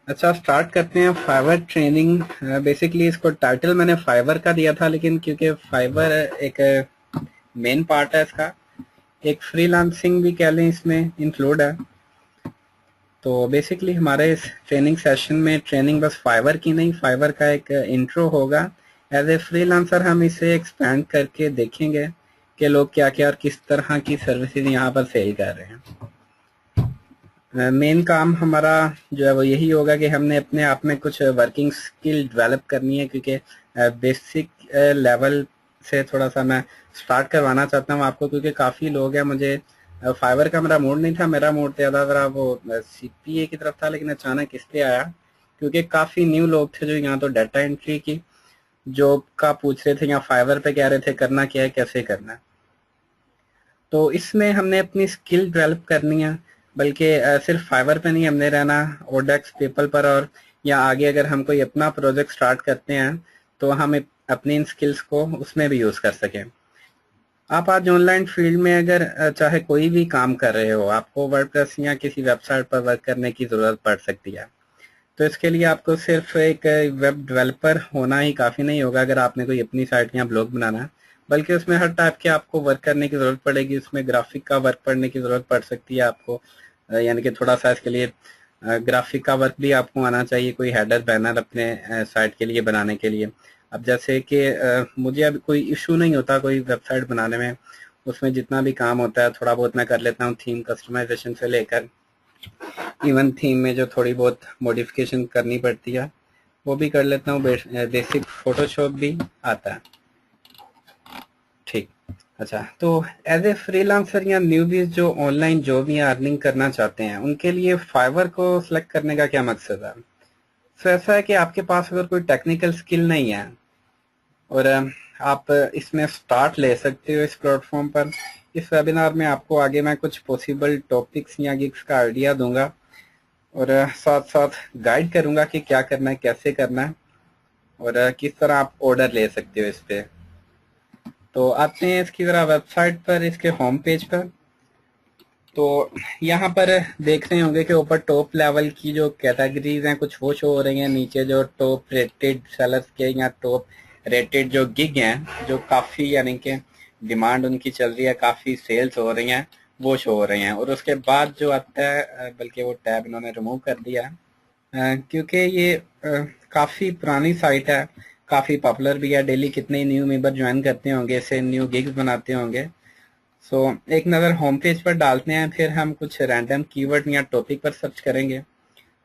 अच्छा, स्टार्ट करते हैं फाइवर ट्रेनिंग। बेसिकली इसको टाइटल मैंने फाइवर का दिया था, लेकिन क्योंकि फाइवर एक मेन पार्ट है इसका, एक फ्रीलांसिंग भी कह लें इसमें इंक्लूड है। तो बेसिकली हमारे इस ट्रेनिंग सेशन में ट्रेनिंग बस फाइवर की नहीं, फाइवर का एक इंट्रो होगा। एज ए फ्रीलांसर हम इसे एक्सपैंड करके देखेंगे कि लोग क्या क्या और किस तरह की सर्विसेज यहाँ पर सेल कर रहे हैं। मेन काम हमारा जो है वो यही होगा कि हमने अपने आप में कुछ वर्किंग स्किल डेवलप करनी है, क्योंकि बेसिक लेवल से थोड़ा सा मैं स्टार्ट करवाना चाहता हूँ आपको, क्योंकि काफ़ी लोग हैं। मुझे फाइवर का मेरा मूड नहीं था, मेरा मूड ज़्यादा ज़रा वो सीपीए की तरफ था, लेकिन अचानक इस पे आया क्योंकि काफ़ी न्यू लोग थे जो यहाँ तो डाटा एंट्री की जॉब का पूछ रहे थे, या फाइवर पे कह रहे थे करना क्या है, कैसे करना है। तो इसमें हमने अपनी स्किल डेवलप करनी है, बल्कि सिर्फ फाइवर पे नहीं हमने रहना, ओडेक्स पेपल पर, और या आगे अगर हम कोई अपना प्रोजेक्ट स्टार्ट करते हैं तो हम अपनी इन स्किल्स को उसमें भी यूज़ कर सकें। आप आज ऑनलाइन फील्ड में अगर चाहे कोई भी काम कर रहे हो, आपको वर्डप्रेस या किसी वेबसाइट पर वर्क करने की ज़रूरत पड़ सकती है। तो इसके लिए आपको सिर्फ एक वेब डेवलपर होना ही काफ़ी नहीं होगा अगर आपने कोई अपनी साइट या ब्लॉग बनाना है, बल्कि उसमें हर टाइप के आपको वर्क करने की ज़रूरत पड़ेगी। उसमें ग्राफिक का वर्क पढ़ने की ज़रूरत पड़ सकती है आपको, यानी कि थोड़ा सा इसके लिए ग्राफिक का वर्क भी आपको आना चाहिए, कोई हेडर बैनर अपने साइट के लिए बनाने के लिए। अब जैसे कि मुझे अब कोई इशू नहीं होता कोई वेबसाइट बनाने में, उसमें जितना भी काम होता है थोड़ा बहुत मैं कर लेता हूँ, थीम कस्टमाइजेशन से लेकर इवन थीम में जो थोड़ी बहुत मॉडिफिकेशन करनी पड़ती है वो भी कर लेता हूँ। बेसिक फोटोशॉप भी आता है। ठीक। अच्छा, तो एज ए फ्रीलांसर या न्यूबीज जो ऑनलाइन जॉब या अर्निंग करना चाहते हैं, उनके लिए फाइवर को सिलेक्ट करने का क्या मकसद है? तो ऐसा है कि आपके पास अगर कोई टेक्निकल स्किल नहीं है और आप इसमें स्टार्ट ले सकते हो इस प्लेटफॉर्म पर। इस वेबिनार में आपको आगे मैं कुछ पॉसिबल टॉपिक्स या गिग्स का आइडिया दूंगा, और साथ साथ गाइड करूंगा कि क्या करना है, कैसे करना है, और किस तरह आप ऑर्डर ले सकते हो इस पे। तो आते हैं इसकी ज़रा वेबसाइट पर, इसके होम पेज पर। तो यहाँ पर देख रहे होंगे कि ऊपर टॉप लेवल की जो कैटेगरीज हैं कुछ वो शो हो रही हैं, नीचे जो टॉप रेटेड सेलर्स के या टॉप रेटेड जो गिग हैं, जो काफ़ी यानी कि डिमांड उनकी चल रही है, काफ़ी सेल्स हो रही हैं, वो शो हो रही हैं। और उसके बाद जो आता है, बल्कि वो टैब इन्होंने रिमूव कर दिया है, क्योंकि ये काफ़ी पुरानी साइट है, काफ़ी पॉपुलर भी है, डेली कितने ही न्यू मेंबर ज्वाइन करते होंगे, इससे न्यू गिग्स बनाते होंगे। सो एक नज़र होम पेज पर डालते हैं, फिर हम कुछ रैंडम कीवर्ड या टॉपिक पर सर्च करेंगे।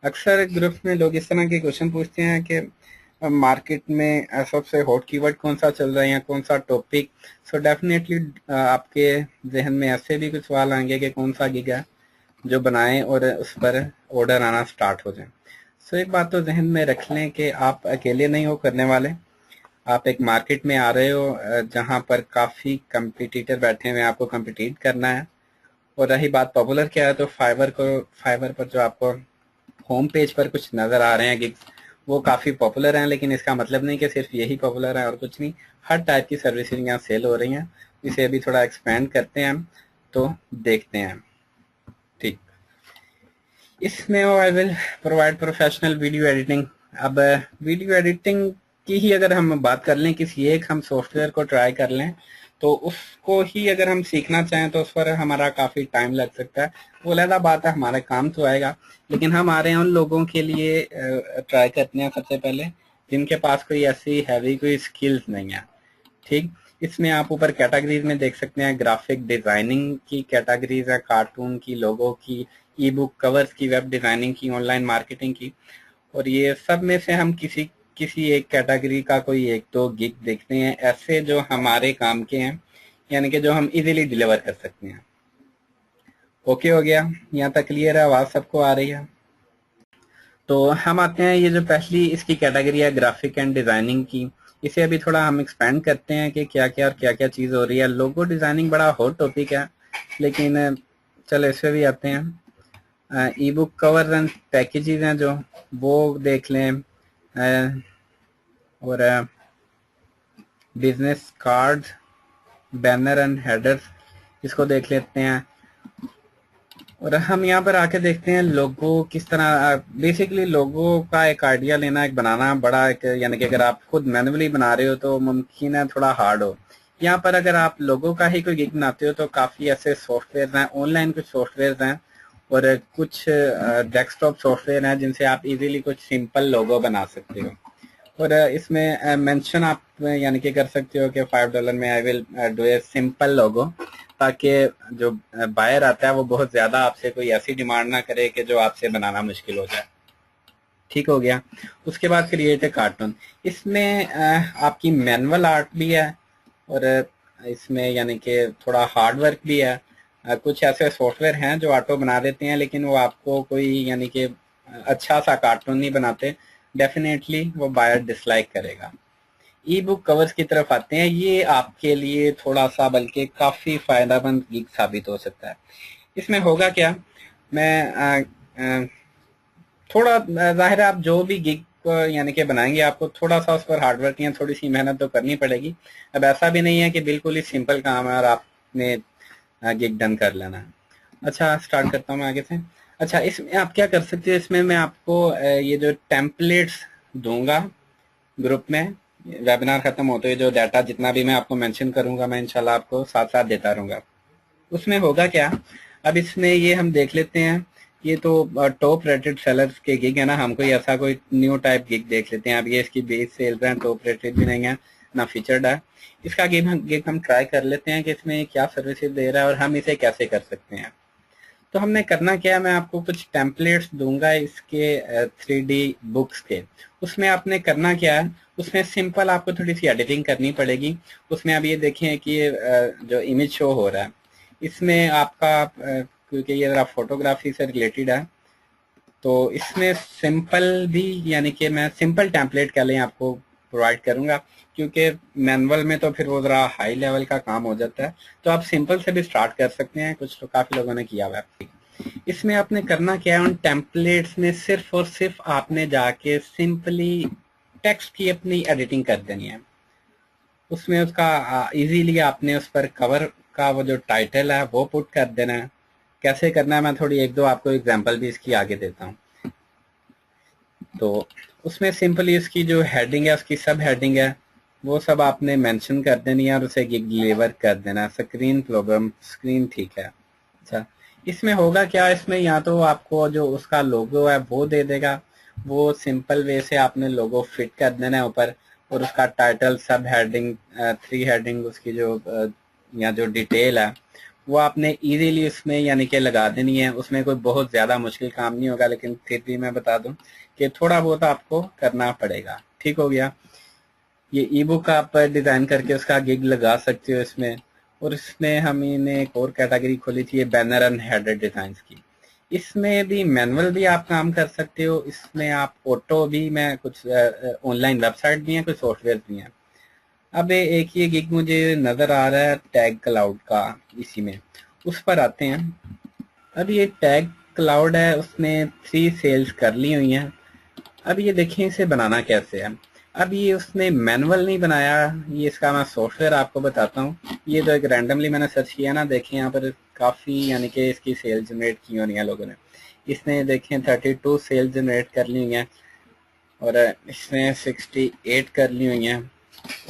अक्सर ग्रुप्स में लोग इस तरह के क्वेश्चन पूछते हैं कि मार्केट में सबसे हॉट कीवर्ड कौन सा चल रहा है या कौन सा टॉपिक। सो डेफिनेटली आपके जहन में ऐसे भी कुछ सवाल आएंगे कि कौन सा गिग है जो बनाएं और उस पर ऑर्डर आना स्टार्ट हो जाए। सो एक बात तो जहन में रख लें कि आप अकेले नहीं हो करने वाले। आप एक मार्केट में आ रहे हो जहां पर काफ़ी कंपटीटर बैठे हुए हैं, आपको कम्पिटिट करना है। और रही बात पॉपुलर क्या है, तो फाइवर पर जो आपको होम पेज पर कुछ नज़र आ रहे हैं गिग्स, वो काफ़ी पॉपुलर हैं, लेकिन इसका मतलब नहीं कि सिर्फ यही पॉपुलर है और कुछ नहीं। हर टाइप की सर्विसेज यहाँ सेल हो रही हैं। इसे अभी थोड़ा एक्सपेंड करते हैं हम, तो देखते हैं। ठीक। इसमें I will provide professional video editing. अब वीडियो एडिटिंग की ही अगर हम बात कर लें, किसी एक हम सॉफ्टवेयर को ट्राई कर लें, तो उसको ही अगर हम सीखना चाहें तो उस पर हमारा काफ़ी टाइम लग सकता है। वो अलग बात है, हमारा काम तो आएगा, लेकिन हम आ रहे हैं उन लोगों के लिए ट्राई करते हैं सबसे पहले जिनके पास कोई ऐसी हैवी कोई स्किल्स नहीं है। ठीक। इसमें आप ऊपर कैटेगरीज में देख सकते हैं, ग्राफिक डिजाइनिंग की कैटेगरीज है, कार्टून की, लोगो की, ई बुक कवर्स की, वेब डिजाइनिंग की, ऑनलाइन मार्केटिंग की। और ये सब में से हम किसी किसी एक कैटेगरी का कोई एक दो गिग देखते हैं ऐसे जो हमारे काम के हैं, यानी कि जो हम इजीली डिलीवर कर सकते हैं। ओके हो गया? यहाँ तक क्लियर है? आवाज सबको आ रही है? तो हम आते हैं, ये जो पहली इसकी कैटेगरी है ग्राफिक एंड डिजाइनिंग की, इसे अभी थोड़ा हम एक्सपेंड करते हैं कि क्या क्या और क्या क्या चीज़ हो रही है। लोगो डिजाइनिंग बड़ा हॉट टॉपिक है, लेकिन चलो इससे भी आते हैं। ई बुक कवर एंड पैकेजेस हैं जो, वो देख लें। और business card, banner and headers, इसको देख लेते हैं। और हम यहाँ पर आके देखते हैं लोगो किस तरह। बेसिकली लोगो का एक आइडिया लेना, एक बनाना बड़ा एक, यानी कि अगर आप खुद मैनुअली बना रहे हो तो मुमकिन है थोड़ा हार्ड हो। यहाँ पर अगर आप लोगो का ही कोई गिग बनाते हो तो काफ़ी ऐसे सॉफ्टवेयर हैं, ऑनलाइन कुछ सॉफ्टवेयर हैं और कुछ डेस्कटॉप सॉफ्टवेयर हैं जिनसे आप इजीली कुछ सिंपल लोगो बना सकते हो। और इसमें मेंशन आप यानी कि कर सकते हो कि $5 में I will do a simple logo, ताकि जो बायर आता है वो बहुत ज्यादा आपसे कोई ऐसी डिमांड ना करे कि जो आपसे बनाना मुश्किल हो जाए। ठीक हो गया। उसके बाद क्रिएट ए कार्टून। इसमें आपकी मैनुअल आर्ट भी है और इसमें यानी कि थोड़ा हार्ड वर्क भी है। कुछ ऐसे सॉफ्टवेयर हैं जो ऑटो बना देते हैं लेकिन वो आपको कोई यानी कि अच्छा सा कार्टून नहीं बनाते। डेफिनेटली वो बायर डिसलाइक करेगा। ई बुक कवर्स की तरफ आते हैं। ये आपके लिए थोड़ा सा बल्कि काफ़ी फ़ायदेमंद गिग साबित हो सकता है। इसमें होगा क्या, मैं थोड़ा ज़ाहिर है आप जो भी गिग यानी कि बनाएंगे आपको थोड़ा सा उस पर हार्डवर्क या थोड़ी सी मेहनत तो करनी पड़ेगी। अब ऐसा भी नहीं है कि बिल्कुल ही सिंपल काम है और आपने गिग डन कर लेना है। अच्छा, स्टार्ट करता हूँ मैं आगे से। अच्छा, इसमें आप क्या कर सकते हो, इसमें मैं आपको ये जो टेम्पलेट्स दूंगा ग्रुप में, वेबिनार खत्म होते हुए जो डाटा जितना भी मैं आपको मेंशन करूंगा मैं इंशाल्लाह आपको साथ साथ देता रहूंगा। उसमें होगा क्या, अब इसमें ये हम देख लेते हैं। ये तो टॉप रेटेड सेलर्स के गिग है ना, हम कोई ऐसा कोई न्यू टाइप गिग देख लेते हैं। अब ये इसकी बेस सेल्स हैं, टॉप रेटेड भी नहीं है ना फीचर्ड है। इसका गिग हम ट्राई कर लेते हैं कि इसमें क्या सर्विसेज दे रहा है और हम इसे कैसे कर सकते हैं। तो हमने करना क्या है, मैं आपको कुछ टेम्पलेट्स दूंगा इसके 3D बुक्स के। उसमें आपने करना क्या है, उसमें सिंपल आपको थोड़ी सी एडिटिंग करनी पड़ेगी। उसमें अब ये देखें कि ये जो इमेज शो हो रहा है इसमें आपका क्योंकि ये जरा फोटोग्राफी से रिलेटेड है तो इसमें सिंपल भी यानी कि मैं सिंपल टेम्पलेट कह लें आपको प्रोवाइड करूंगा, क्योंकि मैनुअल में तो फिर वो ज़रा हाई लेवल का काम हो जाता है। तो आप सिंपल से भी स्टार्ट कर सकते हैं, कुछ तो काफ़ी लोगों ने किया हुआ है। इसमें आपने करना क्या है, उन टेम्पलेट्स में सिर्फ और सिर्फ आपने जाके सिंपली टेक्स्ट की अपनी एडिटिंग कर देनी है। उसमें उसका इजीली आपने उस पर कवर का वो जो टाइटल है वो पुट कर देना है। कैसे करना है मैं थोड़ी एक दो आपको एग्जांपल भी इसकी आगे देता हूँ। तो उसमें सिंपली इसकी जो हेडिंग है उसकी सब हेडिंग है वो सब आपने मेंशन कर देनी है और उसे गिग डिलीवर कर देना। स्क्रीन प्रॉब्लम, स्क्रीन ठीक है। अच्छा, इसमें होगा क्या, इसमें या तो आपको जो उसका लोगो है वो दे देगा, वो सिंपल वे से आपने लोगो फिट कर देना है ऊपर, और उसका टाइटल, सब हेडिंग, 3 हेडिंग उसकी जो या जो डिटेल है वो आपने इजीली उसमें यानी कि लगा देनी है। उसमें कोई बहुत ज़्यादा मुश्किल काम नहीं होगा, लेकिन फिर भी मैं बता दूं कि थोड़ा बहुत आपको करना पड़ेगा। ठीक हो गया। ये ई बुक आप डिज़ाइन करके उसका गिग लगा सकते हो इसमें। और इसमें हमने एक और कैटेगरी खोली थी, ये बैनर एंड हेडर डिज़ाइन की। इसमें भी मैनुअल भी आप काम कर सकते हो, इसमें आप ऑटो भी, मैं कुछ ऑनलाइन वेबसाइट भी हैं, कुछ सॉफ्टवेयर भी हैं। अब एक ये गिग मुझे नज़र आ रहा है टैग क्लाउड का, इसी में उस पर आते हैं। अब ये टैग क्लाउड है, उसने 3 सेल्स कर ली हुई हैं। अब ये देखें इसे बनाना कैसे है। अब ये उसने मैनुअल नहीं बनाया, ये इसका मैं सॉफ्टवेयर आपको बताता हूँ। ये तो एक रैंडमली मैंने सर्च किया ना, देखें यहाँ पर काफ़ी यानी कि इसकी सेल जनरेट की होनी है लोगों ने। इसने देखें 32 सेल जनरेट कर ली हुई हैं और इसने 68 कर ली हुई हैं।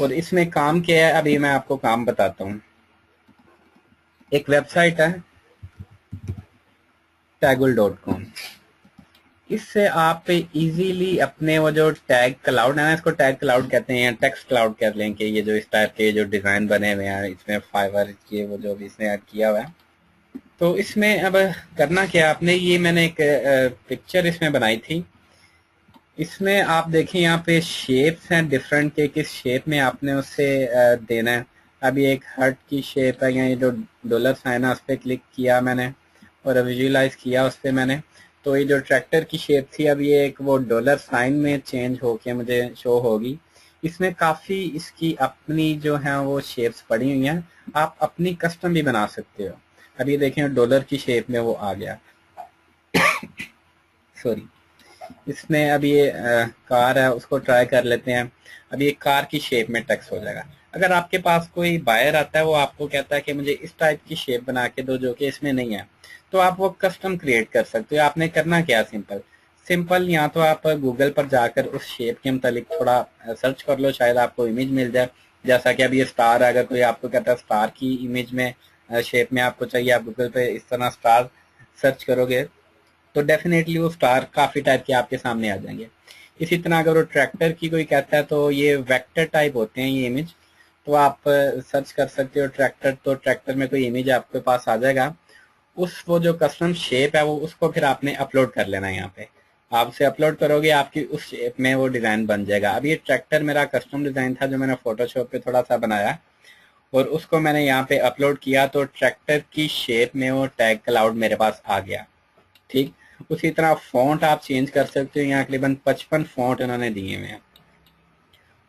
और इसमें काम क्या है, अभी मैं आपको काम बताता हूँ। एक वेबसाइट है taggle.com, इससे आप इजीली अपने वो जो टैग क्लाउड है ना, इसको टैग क्लाउड कहते हैं या टेक्स्ट क्लाउड कह लें कि ये जो इस टाइप के जो डिज़ाइन बने हुए हैं इसमें फाइवर के वो जो भी इसने ऐड किया हुआ है। तो इसमें अब करना क्या आपने, ये मैंने एक पिक्चर इसमें बनाई थी। इसमें आप देखें यहाँ पे शेप्स हैं डिफरेंट के, किस शेप में आपने उससे देना है। अब ये एक हार्ट की शेप है, या ये जो डॉलर साइन है उस पर क्लिक किया मैंने और विजुअलाइज किया उस पर मैंने। तो ये जो ट्रैक्टर की शेप थी अब ये एक वो डॉलर साइन में चेंज होके मुझे शो होगी। इसमें काफ़ी इसकी अपनी जो है वो शेप्स पड़ी हुई हैं, आप अपनी कस्टम भी बना सकते हो। अब ये देखें डॉलर की शेप में वो आ गया। सॉरी, इसमें अब ये कार है उसको ट्राई कर लेते हैं। अब ये कार की शेप में टेक्स्ट हो जाएगा। अगर आपके पास कोई बायर आता है वो आपको कहता है कि मुझे इस टाइप की शेप बना के दो जो कि इसमें नहीं है, तो आप वो कस्टम क्रिएट कर सकते हो। आपने करना क्या, सिंपल सिंपल या तो आप गूगल पर जाकर उस शेप के मतलब थोड़ा सर्च कर लो, शायद आपको इमेज मिल जाए। जैसा कि अब ये स्टार, अगर कोई आपको कहता है स्टार की इमेज में शेप में आपको चाहिए, आप गूगल पे इस तरह स्टार सर्च करोगे तो डेफिनेटली वो स्टार काफी टाइप के आपके सामने आ जाएंगे। इसी तरह अगर वो ट्रैक्टर की कोई कहता है तो ये वेक्टर टाइप होते हैं ये इमेज, तो आप सर्च कर सकते हो ट्रैक्टर, तो ट्रैक्टर में कोई इमेज आपके पास आ जाएगा। उस वो जो कस्टम शेप है वो उसको फिर आपने अपलोड कर लेना है। यहाँ पे आप उसे अपलोड करोगे, आपकी उस शेप में वो डिजाइन बन जाएगा। अब ये ट्रैक्टर मेरा कस्टम डिजाइन था जो मैंने फोटोशॉप पे थोड़ा सा बनाया और उसको मैंने यहाँ पे अपलोड किया, तो ट्रैक्टर की शेप में वो टैग क्लाउड मेरे पास आ गया। ठीक, उसी तरह फॉन्ट आप चेंज कर सकते हो, यहाँ तकरीबन 55 फॉन्ट उन्होंने दिए हुए हैं।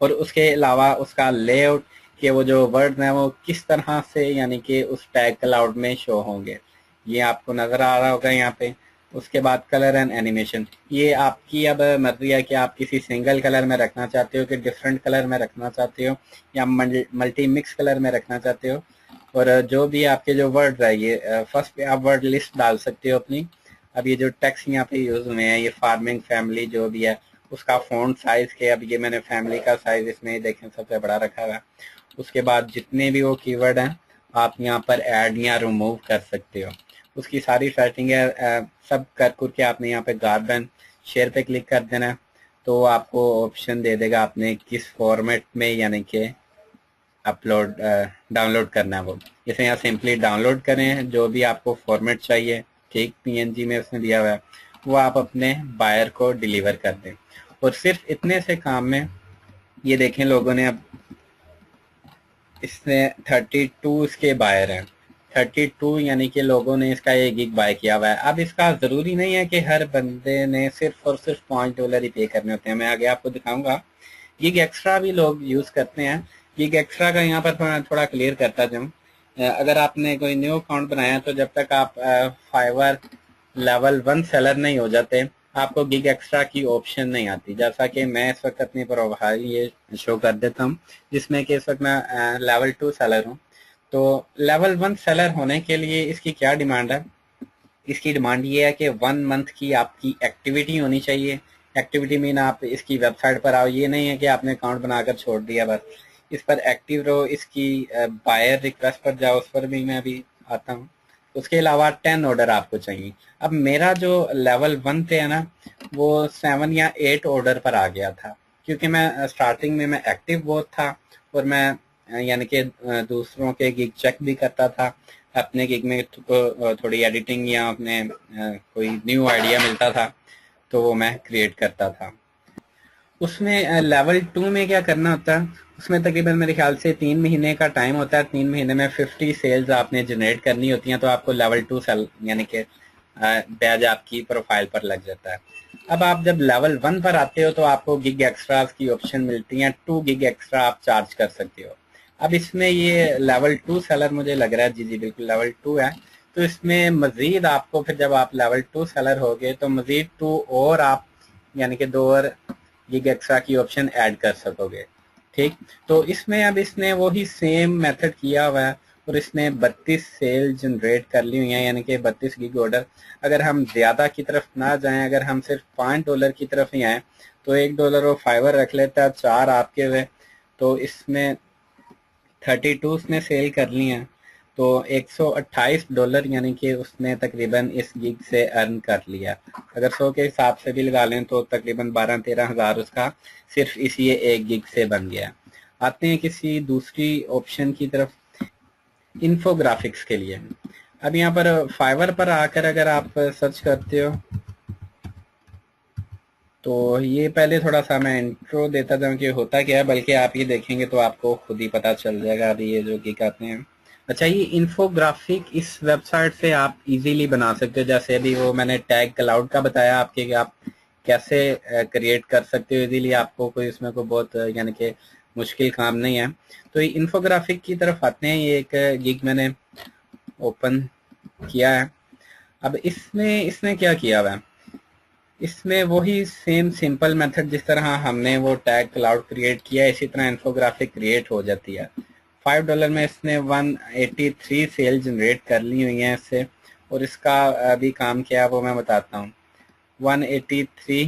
और उसके अलावा उसका लेआउट के वो जो वर्ड हैं वो किस तरह से यानी कि उस टैग क्लाउड में शो होंगे, ये आपको नजर आ रहा होगा यहाँ पे। उसके बाद कलर एंड एनिमेशन, ये आपकी अब मर्जी है कि आप किसी सिंगल कलर में रखना चाहते हो कि डिफरेंट कलर में रखना चाहते हो या मल्टी मिक्स कलर में रखना चाहते हो। और जो भी आपके जो वर्ड है ये फर्स्ट पे आप वर्ड लिस्ट डाल सकते हो अपनी। अब ये जो टेक्स्ट यहाँ पे यूज हुए हैं, ये फार्मिंग फैमिली जो भी है उसका फ़ॉन्ट साइज के, अब ये मैंने फैमिली का साइज इसमें देखें सबसे बड़ा रखा हुआ है। उसके बाद जितने भी वो कीवर्ड हैं आप यहाँ पर ऐड या रिमूव कर सकते हो, उसकी सारी सेटिंग है। सब कर के आपने यहाँ पे गार्बन शेयर पे क्लिक कर देना है, तो आपको ऑप्शन दे देगा आपने किस फॉर्मेट में यानी कि अपलोड डाउनलोड करना है। वो जैसे यहाँ सिंपली डाउनलोड करें जो भी आपको फॉर्मेट चाहिए, ठीक पीएनजी में उसने दिया हुआ है, वो आप अपने बायर को डिलीवर कर दें। और सिर्फ इतने से काम में ये देखें लोगों ने अब इसने 32 इसके बायर हैं, 32 यानी कि लोगों ने इसका एक गिग बाय किया हुआ है। अब इसका जरूरी नहीं है कि हर बंदे ने सिर्फ और सिर्फ $5 ही पे करने होते हैं, मैं आगे आपको दिखाऊंगा। गिग एक्स्ट्रा भी लोग यूज करते हैं। गिग एक्स्ट्रा का यहाँ पर थोड़ा क्लियर करता जाऊँ। अगर आपने कोई न्यू अकाउंट बनाया तो जब तक आप फाइवर लेवल 1 सेलर नहीं हो जाते आपको गिग एक्स्ट्रा की ऑप्शन नहीं आती। जैसा कि मैं इस वक्त अपनी प्रोफाइल ये शो कर देता हूँ जिसमें कि इस वक्त मैं लेवल 2 सेलर हूँ। तो लेवल 1 सेलर होने के लिए इसकी क्या डिमांड है, इसकी डिमांड ये है कि 1 मंथ की आपकी एक्टिविटी होनी चाहिए। एक्टिविटी मीन आप इसकी वेबसाइट पर आओ, ये नहीं है कि आपने अकाउंट बनाकर छोड़ दिया बस, इस पर एक्टिव रहो। इसकी बायर रिक्वेस्ट पर जाओ, उस पर भी मैं अभी आता हूँ। उसके अलावा 10 ऑर्डर आपको चाहिए। अब मेरा जो लेवल 1 पे है ना वो 7 या 8 ऑर्डर पर आ गया था, क्योंकि मैं स्टार्टिंग में मैं एक्टिव बहुत था और मैं यानी कि दूसरों के गिग चेक भी करता था। अपने गिग में थोड़ी एडिटिंग या अपने कोई न्यू आइडिया मिलता था तो वो मैं क्रिएट करता था। उसमें लेवल 2 में क्या करना होता है, उसमें तकरीबन मेरे ख्याल से 3 महीने का टाइम होता है। 3 महीने में 50 सेल्स आपने जनरेट करनी होती हैं, तो आपको लेवल 2 सेल यानी कि बैज आपकी प्रोफाइल पर लग जाता है। अब आप जब लेवल 1 पर आते हो तो आपको गिग एक्स्ट्रास की ऑप्शन मिलती है, 2 गिग एक्स्ट्रा आप चार्ज कर सकते हो। अब इसमें ये लेवल 2 सेलर मुझे लग रहा है, जी जी बिल्कुल लेवल 2 है, तो इसमें मजीद आपको फिर जब आप लेवल 2 सेलर हो गए तो मजीद 2 और आप यानी कि 2 और गिग एक्स्ट्रा की ऑप्शन ऐड कर सकोगे। ठीक, तो इसमें अब इसने वही सेम मेथड किया हुआ है और इसने 32 सेल जनरेट कर ली हुई है, यानी कि 32 गिग ऑर्डर। अगर हम ज्यादा की तरफ ना जाएं, अगर हम सिर्फ $5 की तरफ ही आए तो $1 और फाइवर रख लेता है, 4 आपके हुए, तो इसमें 32 उसने सेल कर ली हैं, तो $128 यानी कि उसने तकरीबन इस गिग से अर्न कर लिया। अगर 100 के हिसाब से भी लगा लें तो तकरीबन 12-13 हज़ार उसका सिर्फ इसी एक गिग से बन गया। आते हैं किसी दूसरी ऑप्शन की तरफ, इन्फोग्राफिक्स के लिए। अब यहाँ पर फाइवर पर आकर अगर आप सर्च करते हो तो ये पहले थोड़ा सा मैं इंट्रो देता जाऊँ कि होता क्या है, बल्कि आप ये देखेंगे तो आपको खुद ही पता चल जाएगा। अभी ये जो गिग आते हैं, अच्छा ये इन्फोग्राफिक इस वेबसाइट से आप इजीली बना सकते हो। जैसे अभी वो मैंने टैग क्लाउड का बताया आपके कि आप कैसे क्रिएट कर सकते हो इजीली, आपको कोई इसमें कोई बहुत यानी कि मुश्किल काम नहीं है। तो ये इन्फोग्राफिक की तरफ आते हैं, ये एक गिग मैंने ओपन किया है। अब इसमें इसने क्या किया हुआ है, इसमें वही सेम सिंपल मेथड जिस तरह हमने वो टैग क्लाउड क्रिएट किया है इसी तरह इन्फोग्राफिक क्रिएट हो जाती है। $5 में इसने 183 सेल जनरेट कर ली हुई हैं इससे, और इसका अभी काम क्या है वो मैं बताता हूँ। 183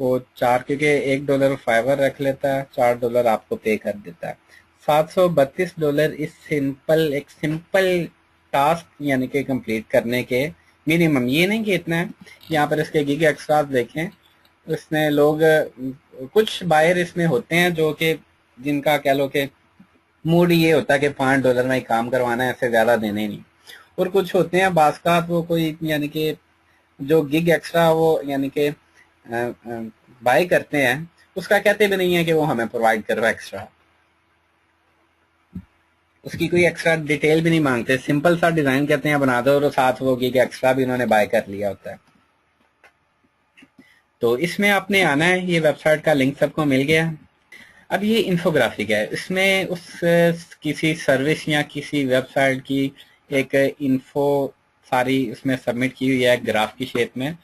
को 4, क्योंकि $1 फाइवर रख लेता है, $4 आपको पे कर देता है। $732 एक सिंपल टास्क यानी कि कंप्लीट करने के मिनिमम। ये नहीं कि इतना है। यहाँ पर इसके गीग एक्स्ट्रा देखें, इसमें लोग कुछ बायर इसमें होते हैं जो कि जिनका कह लो कि मूड ये होता है कि $5 में ही काम करवाना है, ऐसे ज्यादा देने नहीं। और कुछ होते हैं बास्कात वो कोई यानी कि जो गिग एक्स्ट्रा वो यानी कि बाय करते हैं, उसका कहते भी नहीं है कि वो हमें प्रोवाइड करो एक्स्ट्रा, उसकी कोई एक्स्ट्रा डिटेल भी नहीं मांगते, सिंपल सा डिजाइन कहते हैं बना दो और साथ वो गिग एक्स्ट्रा भी उन्होंने बाय कर लिया होता है। तो इसमें आपने आना है, ये वेबसाइट का लिंक सबको मिल गया। अब ये इंफोग्राफिक है, इसमें उस किसी सर्विस या किसी वेबसाइट की एक इन्फो सारी उसमें सबमिट की हुई है ग्राफ की शेप में।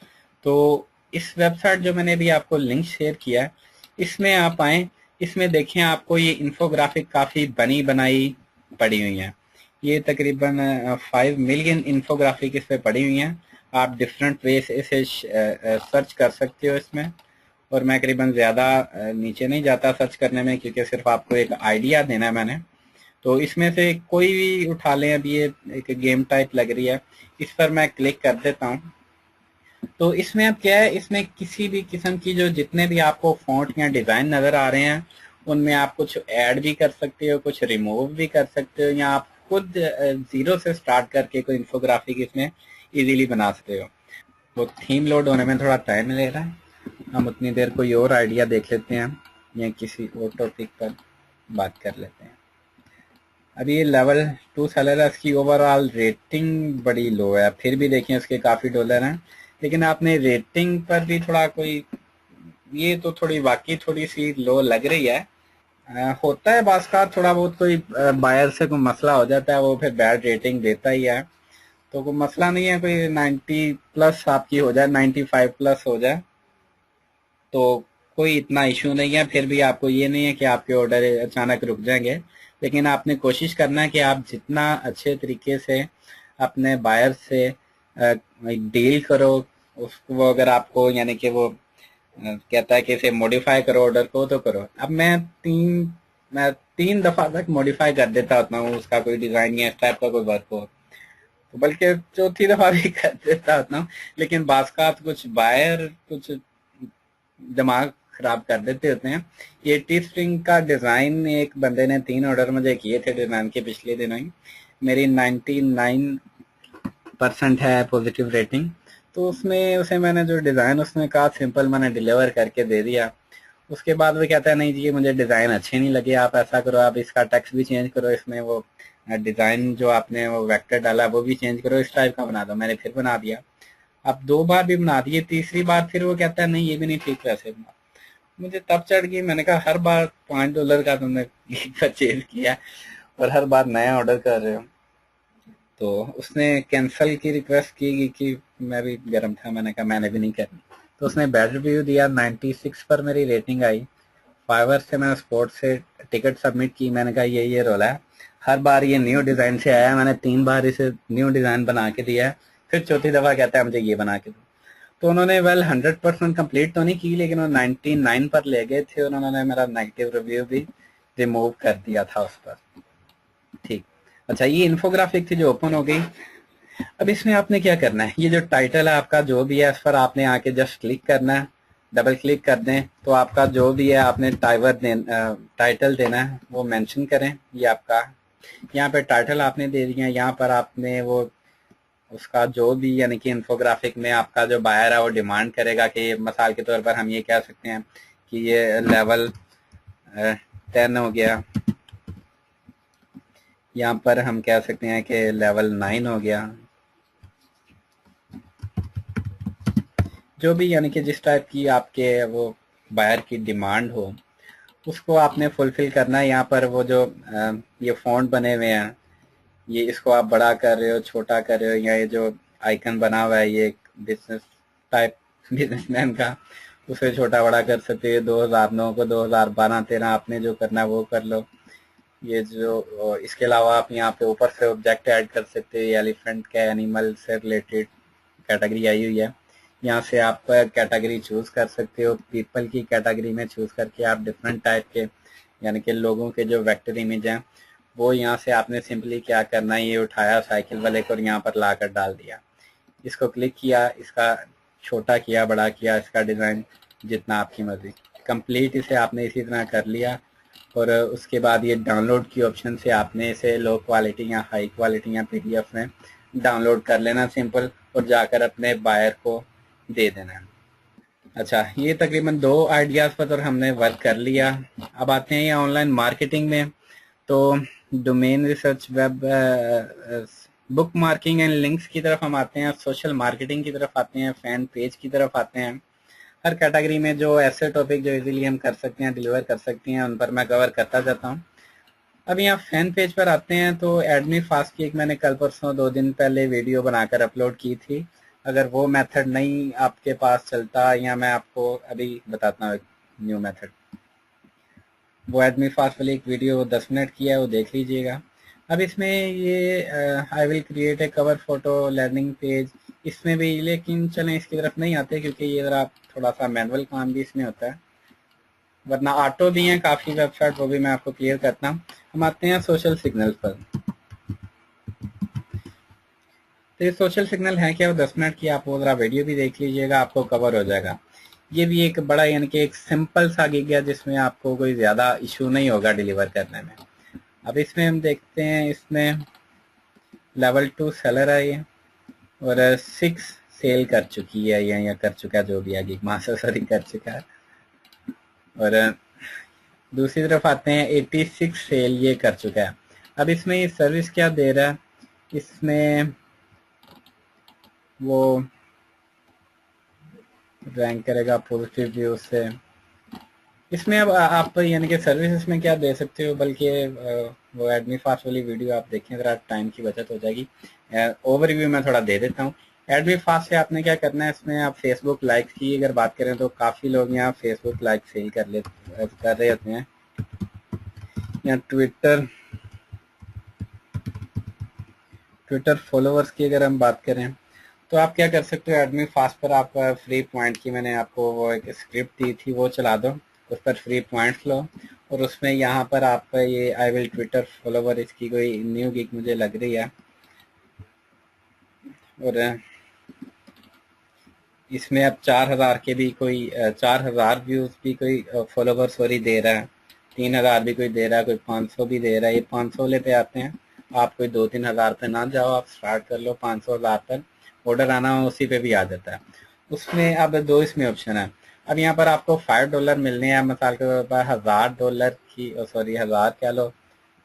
तो इस वेबसाइट जो मैंने अभी आपको लिंक शेयर किया है, इसमें आप आए, इसमें देखें आपको ये इंफोग्राफिक काफ़ी बनी बनाई पड़ी हुई है। ये तकरीबन 5 मिलियन इंफोग्राफिक इस पे पड़ी हुई हैं। आप डिफरेंट वे से इसे सर्च कर सकते हो इसमें। और मैं करीबन ज़्यादा नीचे नहीं जाता सर्च करने में, क्योंकि सिर्फ आपको एक आइडिया देना है मैंने। तो इसमें से कोई भी उठा लें, अभी ये एक गेम टाइप लग रही है, इस पर मैं क्लिक कर देता हूँ। तो इसमें अब क्या है, इसमें किसी भी किस्म की जो जितने भी आपको फॉन्ट या डिज़ाइन नज़र आ रहे हैं, उनमें आप कुछ ऐड भी कर सकते हो, कुछ रिमूव भी कर सकते हो, या आप खुद ज़ीरो से स्टार्ट करके कोई इंफोग्राफिक इसमें इजीली बना सकते हो। तो थीम लोड होने में थोड़ा टाइम ले रहा है, हम उतनी देर कोई और आइडिया देख लेते हैं या किसी और टॉपिक पर बात कर लेते हैं। अभी ये लेवल 2 सेलर है, इसकी ओवरऑल रेटिंग बड़ी लो है, फिर भी देखें इसके काफ़ी डॉलर हैं, लेकिन आपने रेटिंग पर भी थोड़ा कोई, ये तो थोड़ी वाकई थोड़ी सी लो लग रही है। होता है बास का थोड़ा बहुत, कोई बायर से कोई मसला हो जाता है, वो फिर बैड रेटिंग देता ही है। तो कोई मसला नहीं है, कोई 90 प्लस आपकी हो जाए, 95 प्लस हो जाए तो कोई इतना इशू नहीं है। फिर भी आपको ये नहीं है कि आपके ऑर्डर अचानक रुक जाएंगे, लेकिन आपने कोशिश करना है कि आप जितना अच्छे तरीके से अपने बायर से डील करो उसको। वो अगर आपको यानी कि वो कहता है कि इसे मॉडिफाई करो ऑर्डर को, तो करो। अब मैं तीन दफा तक मॉडिफाई कर देता होता हूँ उसका, कोई डिजाइन या इस टाइप का कोई वर्क हो, तो बल्कि चौथी दफा भी कर देता होता हूँ। लेकिन बास्कात कुछ बायर कुछ दिमाग खराब कर देते होते हैं। ये टी स्ट्रिंग का डिजाइन एक बंदे ने 3 ऑर्डर मुझे किए थे डिजाइन के पिछले दिनों ही, मेरी 99% है पॉजिटिव रेटिंग। तो उसमें उसे मैंने जो डिजाइन उसने कहा सिंपल मैंने डिलीवर करके दे दिया। उसके बाद वो कहता है नहीं जी ये मुझे डिजाइन अच्छे नहीं लगे, आप ऐसा करो, आप इसका टेक्स्ट भी चेंज करो, इसमें वो डिजाइन जो आपने वो वेक्टर डाला वो भी चेंज करो, इस टाइप का बना दो। मैंने फिर बना दिया, अब 2 बार भी बना दिए, तीसरी बार फिर वो कहता है नहीं ये भी नहीं ठीक वैसे बना। मुझे तब चढ़ गई, मैंने कहा हर बार $5 का तुमने परचेज किया और हर बार नया ऑर्डर कर रहे हो। तो उसने कैंसिल की रिक्वेस्ट की कि मैं भी गर्म था, मैंने कहा मैंने भी नहीं करनी। तो उसने बैड रिव्यू दिया, 96 पर मेरी रेटिंग आई। फाइवर से मैंने स्पोर्ट से टिकट सबमिट की, मैंने कहा ये रोला है, हर बार ये न्यू डिज़ाइन से आया, मैंने 3 बार इसे न्यू डिज़ाइन बना के दिया है, फिर चौथी दफ़ा कहता है मुझे ये बना के दो। तो उन्होंने 100% कंप्लीट तो नहीं की, लेकिन वो 99 पर ले गए थे और उन्होंने मेरा नेगेटिव रिव्यू भी रिमूव कर दिया था उस पर। ठीक, अच्छा ये इन्फोग्राफिक थी जो ओपन हो गई। अब इसमें आपने क्या करना है, ये जो टाइटल है आपका जो भी है, इस पर आपने आके जस्ट क्लिक करना है, डबल क्लिक कर दें तो आपका जो भी है आपने टाइटल देना है वो मेंशन करें। ये आपका यहाँ पे टाइटल आपने दे दिया, यहाँ पर आपने वो उसका जो भी यानी कि इन्फोग्राफिक में आपका जो बायर है वो डिमांड करेगा कि मिसाल के तौर पर हम ये कह सकते हैं कि ये लेवल 10 हो गया, यहाँ पर हम कह सकते हैं कि लेवल 9 हो गया, जो भी यानी कि जिस टाइप की आपके वो बायर की डिमांड हो उसको आपने फुलफिल करना है। यहाँ पर वो जो ये फॉन्ट बने हुए हैं, ये इसको आप बड़ा कर रहे हो छोटा कर रहे हो, या ये जो आइकन बना हुआ है ये बिजनेस टाइप बिजनेसमैन का, उसे छोटा बड़ा कर सकते हो। 2009 को 2012-13 आपने जो करना है वो कर लो। ये जो इसके अलावा आप यहाँ पे ऊपर से ऑब्जेक्ट ऐड कर सकते हैं। एलिफेंट के एनिमल से रिलेटेड कैटेगरी आई हुई है। यहाँ से आप कैटेगरी चूज कर सकते हो। पीपल की कैटेगरी में चूज करके आप डिफरेंट टाइप के यानी कि लोगों के जो वेक्टर इमेज हैं वो यहाँ से आपने सिंपली क्या करना है, ये उठाया साइकिल वाले को और यहाँ पर ला कर डाल दिया। इसको क्लिक किया, इसका छोटा किया, बड़ा किया, इसका डिज़ाइन जितना आपकी मर्जी। कंप्लीट इसे आपने इसी तरह कर लिया और उसके बाद ये डाउनलोड की ऑप्शन से आपने इसे लो क्वालिटी या हाई क्वालिटी या पीडीएफ में डाउनलोड कर लेना सिंपल, और जाकर अपने बायर को दे देना है। अच्छा, ये तकरीबन 2 आइडियाज़ पर तो हमने वर्क कर लिया। अब आते हैं ये ऑनलाइन मार्केटिंग में। तो domain research, web, book marking and links की तरफ हम आते हैं, सोशल मार्केटिंग की तरफ आते हैं, फैन पेज की तरफ आते हैं। हर कैटेगरी में जो ऐसे टॉपिक जो इजीली हम कर सकते हैं, डिलीवर कर सकते हैं, उन पर मैं कवर करता जाता हूँ। अब यहाँ फैन पेज पर आते हैं तो एडमी फास्ट की एक मैंने कल परसों 2 दिन पहले वीडियो बनाकर अपलोड की थी। अगर वो मेथड नहीं आपके पास चलता, या मैं आपको अभी बताता हूँ एक न्यू मेथड। वो एडमी फास्ट वाली एक वीडियो 10 मिनट की है, वो देख लीजिएगा। अब इसमें ये I will create a cover photo landing page, इसमें भी, लेकिन चलें इसकी तरफ नहीं आते क्योंकि ये ज़रा थोड़ा सा मैनुअल काम भी इसमें होता है, वरना ऑटो भी हैं काफ़ी वेबसाइट, वो भी मैं आपको क्लियर करता हूँ। हम आते हैं सोशल सिग्नल पर। तो ये सोशल सिग्नल है क्या, वो 10 मिनट की, आप वो ज़रा वीडियो भी देख लीजिएगा, आपको कवर हो जाएगा। ये भी एक बड़ा यानी कि एक सिंपल सा गिग है जिसमें आपको कोई ज़्यादा इशू नहीं होगा डिलीवर करने में। अब इसमें हम देखते हैं, इसमें लेवल 2 सेलर है ये, और 6 सेल कर चुकी है या कर चुका है, जो भी है गिग मास्टर सॉरी कर चुका है। और दूसरी तरफ आते हैं 86 सेल ये कर चुका है। अब इसमें ये सर्विस क्या दे रहा है, इसमें वो रैंक करेगा पॉजिटिव व्यू से। इसमें अब आप यानी कि सर्विस इसमें क्या दे सकते हो, बल्कि वो एडमी फास्ट वाली वीडियो आप देखें, ज़रा टाइम की बचत हो जाएगी। ओवरव्यू मैं थोड़ा दे देता हूँ। एडमी फास्ट से आपने क्या करना है, इसमें आप फेसबुक लाइक्स की अगर बात करें तो काफ़ी लोग यहाँ फेसबुक लाइक सेल कर रहे होते हैं, या ट्विटर फॉलोअर्स की अगर हम बात करें तो आप क्या कर सकते हो, एडमी फास्ट पर आप फ्री पॉइंट की मैंने आपको वो एक स्क्रिप्ट दी थी, वो चला दो, उस पर फ्री पॉइंट्स लो, और उसमें यहाँ पर आप ये आई विल ट्विटर फॉलोवर, इसकी कोई न्यू गिग मुझे लग रही है, और इसमें अब 4000 के भी कोई 4000 व्यूज भी कोई फॉलोवर सॉरी दे रहा है, 3000 भी कोई दे रहा है, कोई 500 भी दे रहा है। ये 500 वाले पे आते हैं, आप कोई 2-3 हज़ार पे ना जाओ, आप स्टार्ट कर लो 500,000 पर, ऑर्डर आना हो उसी पे भी आ जाता है। उसमें अब 2 इसमें ऑप्शन है। अब यहाँ पर आपको $5 मिलने हैं, मिसाल के तौर पर $1000 की सॉरी 1000 कह लो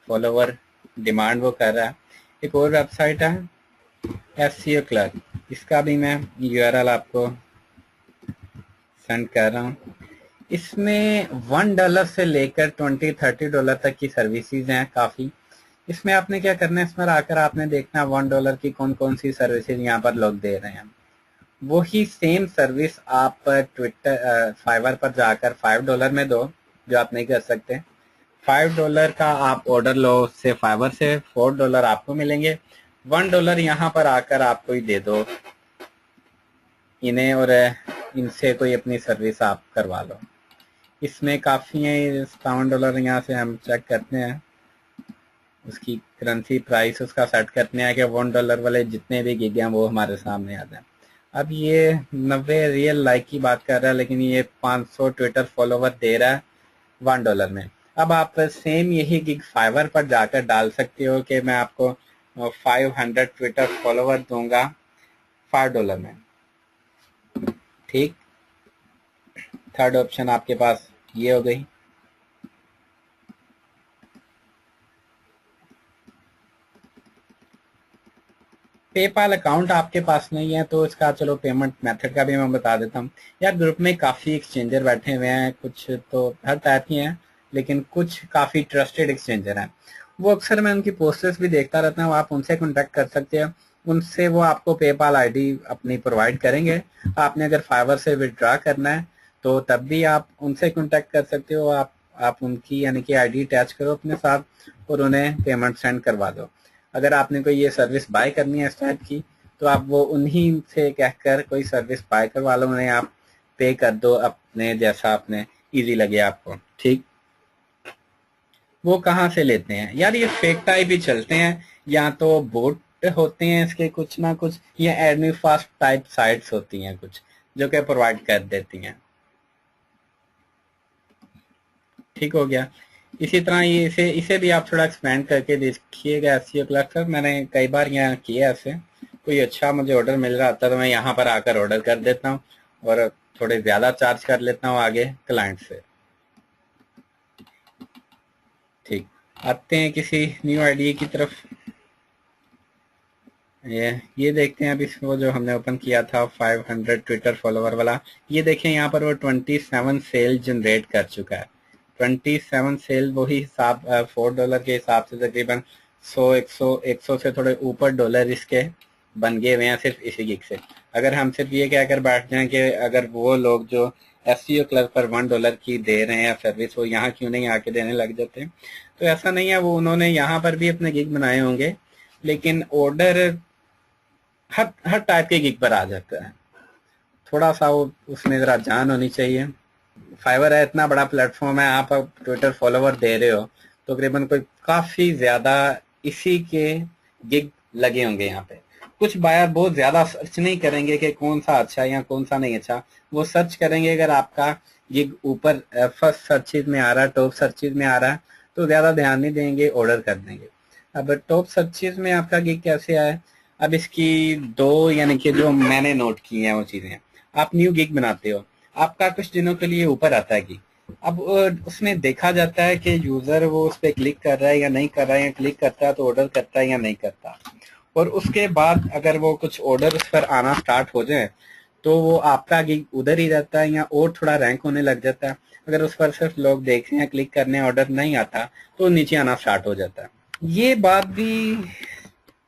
फॉलोवर डिमांड वो कर रहा है। एक और वेबसाइट है SEO क्लर्क, इसका भी मैं URL आपको सेंड कर रहा हूँ। इसमें $1 से लेकर $20-30 तक की सर्विसेज हैं काफ़ी। इसमें आपने क्या करना है, इसमें आकर आपने देखना $1 की कौन कौन सी सर्विसेज यहाँ पर लोग दे रहे हैं। वही सेम सर्विस आप ट्विटर फाइवर पर जाकर $5 में दो, जो आप नहीं कर सकते। $5 का आप ऑर्डर लो उससे, फाइवर से $4 आपको मिलेंगे। $1 यहाँ पर आकर आपको ही दे दो इन्हें, और इनसे कोई अपनी सर्विस आप करवा लो। इसमें काफ़ी है, $57 यहाँ से हम चेक करते हैं, उसकी करेंसी प्राइस उसका सेट करते हैं कि $1 वाले जितने भी गिग हैं वो हमारे सामने आ जाए। अब ये 90 रियल लाइक की बात कर रहा है, लेकिन ये 500 ट्विटर फॉलोवर दे रहा है $1 में। अब आप सेम यही गिग फाइवर पर जाकर डाल सकते हो कि मैं आपको 500 ट्विटर फॉलोवर दूंगा $5 में। ठीक, थर्ड ऑप्शन आपके पास ये हो गई। पेपाल अकाउंट आपके पास नहीं है तो इसका चलो पेमेंट मेथड का भी मैं बता देता हूँ। यार ग्रुप में काफ़ी एक्सचेंजर बैठे हुए हैं, कुछ तो हर टाइप की हैं, लेकिन कुछ काफ़ी ट्रस्टेड एक्सचेंजर हैं। वो अक्सर मैं उनकी पोस्टर्स भी देखता रहता हूँ, आप उनसे कॉन्टैक्ट कर सकते हैं। उनसे वो आपको पेपाल आईडी अपनी प्रोवाइड करेंगे। आपने अगर फाइवर से विड्रॉ करना है तो तब भी आप उनसे कॉन्टैक्ट कर सकते हो। आप आप उनकी यानी कि आईडी अटैच करो अपने साथ और उन्हें पेमेंट सेंड करवा दो। अगर आपने कोई ये सर्विस बाय करनी है इस टाइप की, तो आप वो उन्हीं से कहकर कोई सर्विस बाय करवा लो, उन्हें आप पे कर दो अपने जैसा आपने इजी लगे आपको। ठीक, वो कहाँ से लेते हैं यार, ये फेक टाइप ही चलते हैं, या तो बोट होते हैं इसके कुछ ना कुछ, या एडमी फास्ट टाइप साइट्स होती हैं कुछ जो कि प्रोवाइड कर देती हैं। ठीक हो गया। इसी तरह ये इसे भी आप थोड़ा एक्सपेंड करके देखिएगा। एसईओ क्लस्टर मैंने कई बार यहाँ किया ऐसे, कोई अच्छा मुझे ऑर्डर मिल रहा था तो मैं यहाँ पर आकर ऑर्डर कर देता हूँ और थोड़े ज़्यादा चार्ज कर लेता हूँ आगे क्लाइंट से। ठीक, आते हैं किसी न्यू आइडिया की तरफ। ये देखते हैं अभी वो जो हमने ओपन किया था 500 ट्विटर फॉलोवर वाला, ये देखें यहाँ पर वो 27 सेल जनरेट कर चुका है। 27 सेल वही हिसाब $4 के हिसाब से तकरीबन 100 से थोड़े ऊपर डॉलर इसके बन गए हुए हैं सिर्फ इसी गिग से। अगर हम सिर्फ ये कहकर बैठ जाएं कि अगर वो लोग जो एसईओ क्लब पर $1 की दे रहे हैं सर्विस, वो यहाँ क्यों नहीं आके देने लग जाते हैं, तो ऐसा नहीं है। वो उन्होंने यहाँ पर भी अपने गिग बनाए होंगे, लेकिन ऑर्डर हर टाइप के गिग पर आ जाता है। थोड़ा सा वो उसमें ज़रा जान होनी चाहिए। फाइवर है, इतना बड़ा प्लेटफॉर्म है, आप ट्विटर फॉलोवर दे रहे हो तो तकरीबन कोई काफ़ी ज़्यादा इसी के गिग लगे होंगे यहाँ पे। कुछ बायर बहुत ज़्यादा सर्च नहीं करेंगे कि कौन सा अच्छा है या कौन सा नहीं अच्छा, वो सर्च करेंगे अगर आपका गिग ऊपर फर्स्ट सर्चिज में आ रहा है, टॉप सर्चिज में आ रहा है, तो ज़्यादा ध्यान नहीं देंगे, ऑर्डर कर देंगे। अब टॉप सर्चिज में आपका गिग कैसे आए, अब इसकी दो यानी कि जो मैंने नोट की हैं वो चीज़ें। आप न्यू गिग बनाते हो, आपका कुछ दिनों के लिए ऊपर आता है गिग, अब उसमें देखा जाता है कि यूज़र वो उस पर क्लिक कर रहा है या नहीं कर रहा है, या क्लिक करता है तो ऑर्डर करता है या नहीं करता। और उसके बाद अगर वो कुछ ऑर्डर उस पर आना स्टार्ट हो जाए तो वो आपका गिग उधर ही रहता है या और थोड़ा रैंक होने लग जाता है। अगर उस पर सिर्फ लोग देख रहे हैं, क्लिक करने ऑर्डर नहीं आता, तो नीचे आना स्टार्ट हो जाता है। ये बात भी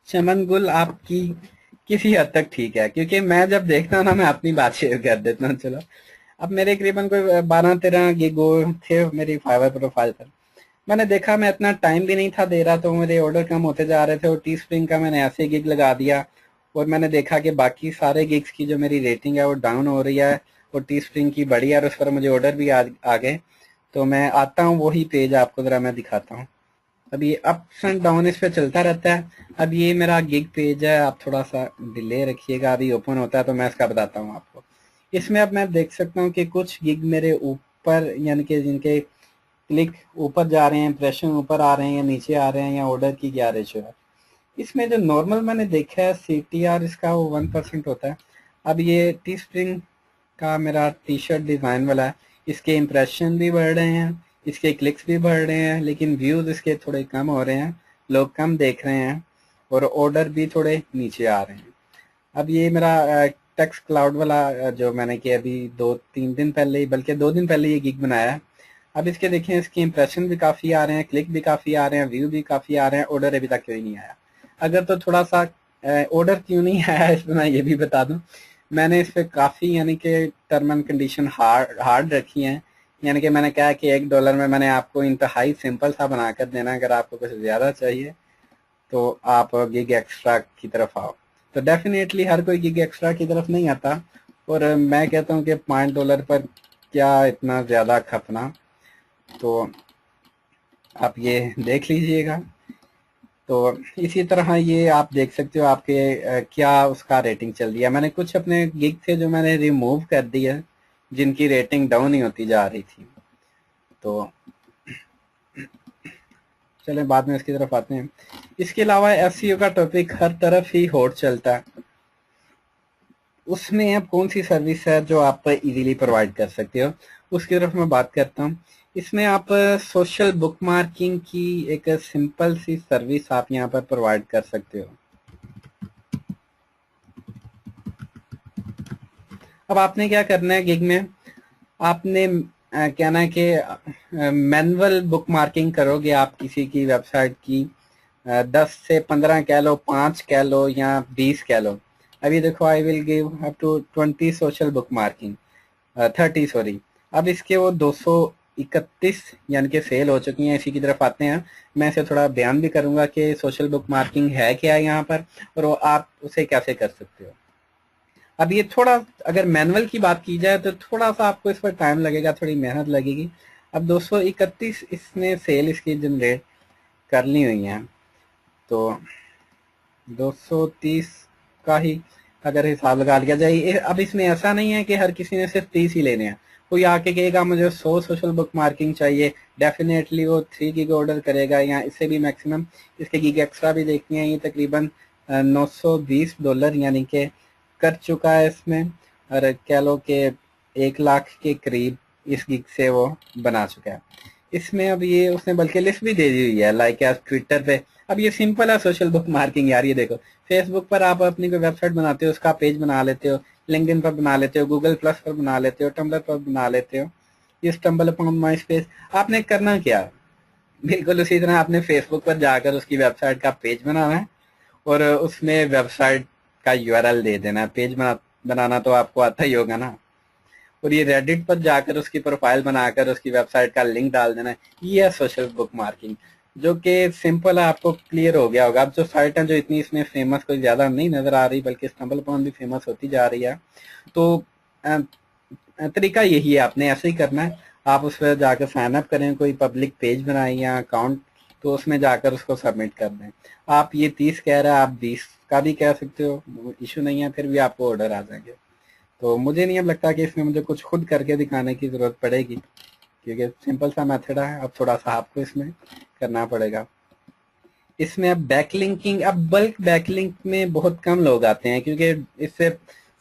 चमन गुल आपकी किसी हद तक ठीक है, क्योंकि मैं जब देखता हूँ ना, मैं अपनी बात शेयर कर देता हूँ। चलो, अब मेरे करीबन कोई 12-13 गिग थे मेरी फाइवर प्रोफाइल पर। मैंने देखा मैं इतना टाइम भी नहीं था दे रहा, तो मेरे ऑर्डर कम होते जा रहे थे, और टी स्प्रिंग का मैंने ऐसे गिग लगा दिया, और मैंने देखा कि बाकी सारे गिग्स की जो मेरी रेटिंग है वो डाउन हो रही है, और टी स्प्रिंग की बढ़ी है, और उस पर मुझे ऑर्डर भी आ गए। तो मैं आता हूँ वही पेज आपको ज़रा मैं दिखाता हूँ। अब ये अप्स एंड डाउन इस पे चलता रहता है। अब ये मेरा गिग पेज है, आप थोड़ा सा डिले रखिएगा, अभी ओपन होता है तो मैं इसका बताता हूँ आपको। इसमें अब मैं देख सकता हूँ कि कुछ गिग मेरे ऊपर यानी कि जिनके क्लिक ऊपर जा रहे हैं, इंप्रेशन ऊपर आ रहे हैं या नीचे आ रहे हैं, या ऑर्डर की क्या रेशो है। इसमें जो नॉर्मल मैंने देखा है CTR इसका वो 1% होता है। अब ये टी स्प्रिंग का मेरा टी शर्ट डिज़ाइन वाला है, इसके इम्प्रेशन भी बढ़ रहे हैं, इसके क्लिक्स भी बढ़ रहे हैं, लेकिन व्यूज़ इसके थोड़े कम हो रहे हैं, लोग कम देख रहे हैं, और ऑर्डर भी थोड़े नीचे आ रहे हैं। अब ये मेरा टेक्स्ट क्लाउड वाला जो मैंने कि अभी 2-3 दिन पहले ही, बल्कि 2 दिन पहले ये गिग बनाया है। अब इसके देखें, इसके इंप्रेशन भी काफ़ी आ रहे हैं, क्लिक भी काफ़ी आ रहे हैं, व्यू भी काफ़ी आ रहे हैं, ऑर्डर अभी तक क्यों नहीं आया। अगर तो थोड़ा सा ऑर्डर क्यों नहीं आया इस पर मैं ये भी बता दूं, मैंने इस पर काफ़ी यानी कि टर्म एंड कंडीशन हार्ड रखी हैं। यानी कि मैंने कहा कि $1 में मैंने आपको इंतहाई सिंपल सा बना कर देना, अगर आपको कुछ ज़्यादा चाहिए तो आप गिग एक्स्ट्रा की तरफ आओ। तो डेफिनेटली हर कोई गिग एक्स्ट्रा की तरफ नहीं आता, और मैं कहता हूँ कि $5 पर क्या इतना ज़्यादा खपना, तो आप ये देख लीजिएगा। तो इसी तरह ये आप देख सकते हो आपके क्या उसका रेटिंग चल रही है। मैंने कुछ अपने गिग थे जो मैंने रिमूव कर दी है, जिनकी रेटिंग डाउन ही होती जा रही थी। तो चलें बाद में इसकी तरफ आते हैं। इसके अलावा एसईओ का टॉपिक हर तरफ ही हॉट चलता है, उसमें अब कौन सी सर्विस है जो आप इजीली प्रोवाइड कर सकते हो, उसकी तरफ मैं बात करता हूँ। इसमें आप सोशल बुक मार्किंग की एक सिंपल सी सर्विस आप यहाँ पर प्रोवाइड कर सकते हो। अब आपने क्या करना है गिग में, आपने कहना है कि मैनुअल बुक मार्किंग करोगे आप किसी की वेबसाइट की, 10 से 15 कह लो, 5 कह लो, या 20 कह लो। अभी देखो, I will give up to 20 social bookmarking, 30 sorry. अब इसके वो 200 31 यानी कि सेल हो चुकी हैं। इसी की तरफ आते हैं, मैं इसे थोड़ा बयान भी करूंगा कि सोशल बुक मार्किंग है क्या है यहाँ पर और वो आप उसे कैसे कर सकते हो। अब ये थोड़ा अगर मैनुअल की बात की जाए तो थोड़ा सा आपको इस पर टाइम लगेगा, थोड़ी मेहनत लगेगी। अब 231 इसने सेल इसकी जनरेट करनी हुई है, तो 230 का ही अगर हिसाब लगा लिया जाए। अब इसमें ऐसा नहीं है कि हर किसी ने सिर्फ 30 ही लेने हैं। कोई आके कहेगा मुझे 100 सोशल बुक मार्किंग चाहिए, डेफिनेटली वो 3 गीग ऑर्डर करेगा या इससे भी मैक्सिमम। इसके गीग एक्स्ट्रा भी देखनी है, ये तकरीबन $920 यानी कि कर चुका है इसमें, और कह लो कि 1 लाख के करीब इस गिग से वो बना चुका है। इसमें अब ये उसने बल्कि लिस्ट भी दे दी हुई है, लाइक एज ट्विटर पे। अब ये सिंपल है सोशल बुक मार्किंग यार। ये देखो, फेसबुक पर आप अपनी कोई वेबसाइट बनाते हो, उसका पेज बना लेते हो, लिंक्डइन पर बना लेते हो, गूगल प्लस पर बना लेते हो, टम्बलर पर बना लेते हो, ये स्टम्बल अपॉन माई स्पेस। आपने करना क्या, बिल्कुल उसी तरह आपने फेसबुक पर जाकर उसकी वेबसाइट का पेज बनाना है और उसमें वेबसाइट का यूआरएल दे देना है। पेज बनाना तो आपको आता ही होगा ना। और ये रेडिट पर जाकर उसकी प्रोफाइल बनाकर उसकी वेबसाइट का लिंक डाल देना है। ये है सोशल बुक मार्किंग, जो कि सिंपल है, आपको क्लियर हो गया होगा। अब जो साइट है जो इतनी इसमें फेमस कोई ज्यादा नहीं नजर आ रही, बल्कि स्टम्बल अपॉन भी फेमस होती जा रही है, तो तरीका यही है, आपने ऐसे ही करना है। आप उस पर जाकर साइन अप करें, कोई पब्लिक पेज बनाए या अकाउंट, तो उसमें जाकर उसको सबमिट कर दें। आप ये 30 कह रहे हैं, आप 20 का भी कह सकते हो, इशू नहीं है, फिर भी आपको ऑर्डर आ जाएंगे। तो मुझे नहीं अब लगता कि इसमें मुझे कुछ खुद करके दिखाने की जरूरत पड़ेगी, क्योंकि सिंपल सा मेथड है। अब थोड़ा सा आपको इसमें करना पड़ेगा। इसमें अब बैकलिंकिंग, अब बल्क बैकलिंक में बहुत कम लोग आते हैं, क्योंकि इससे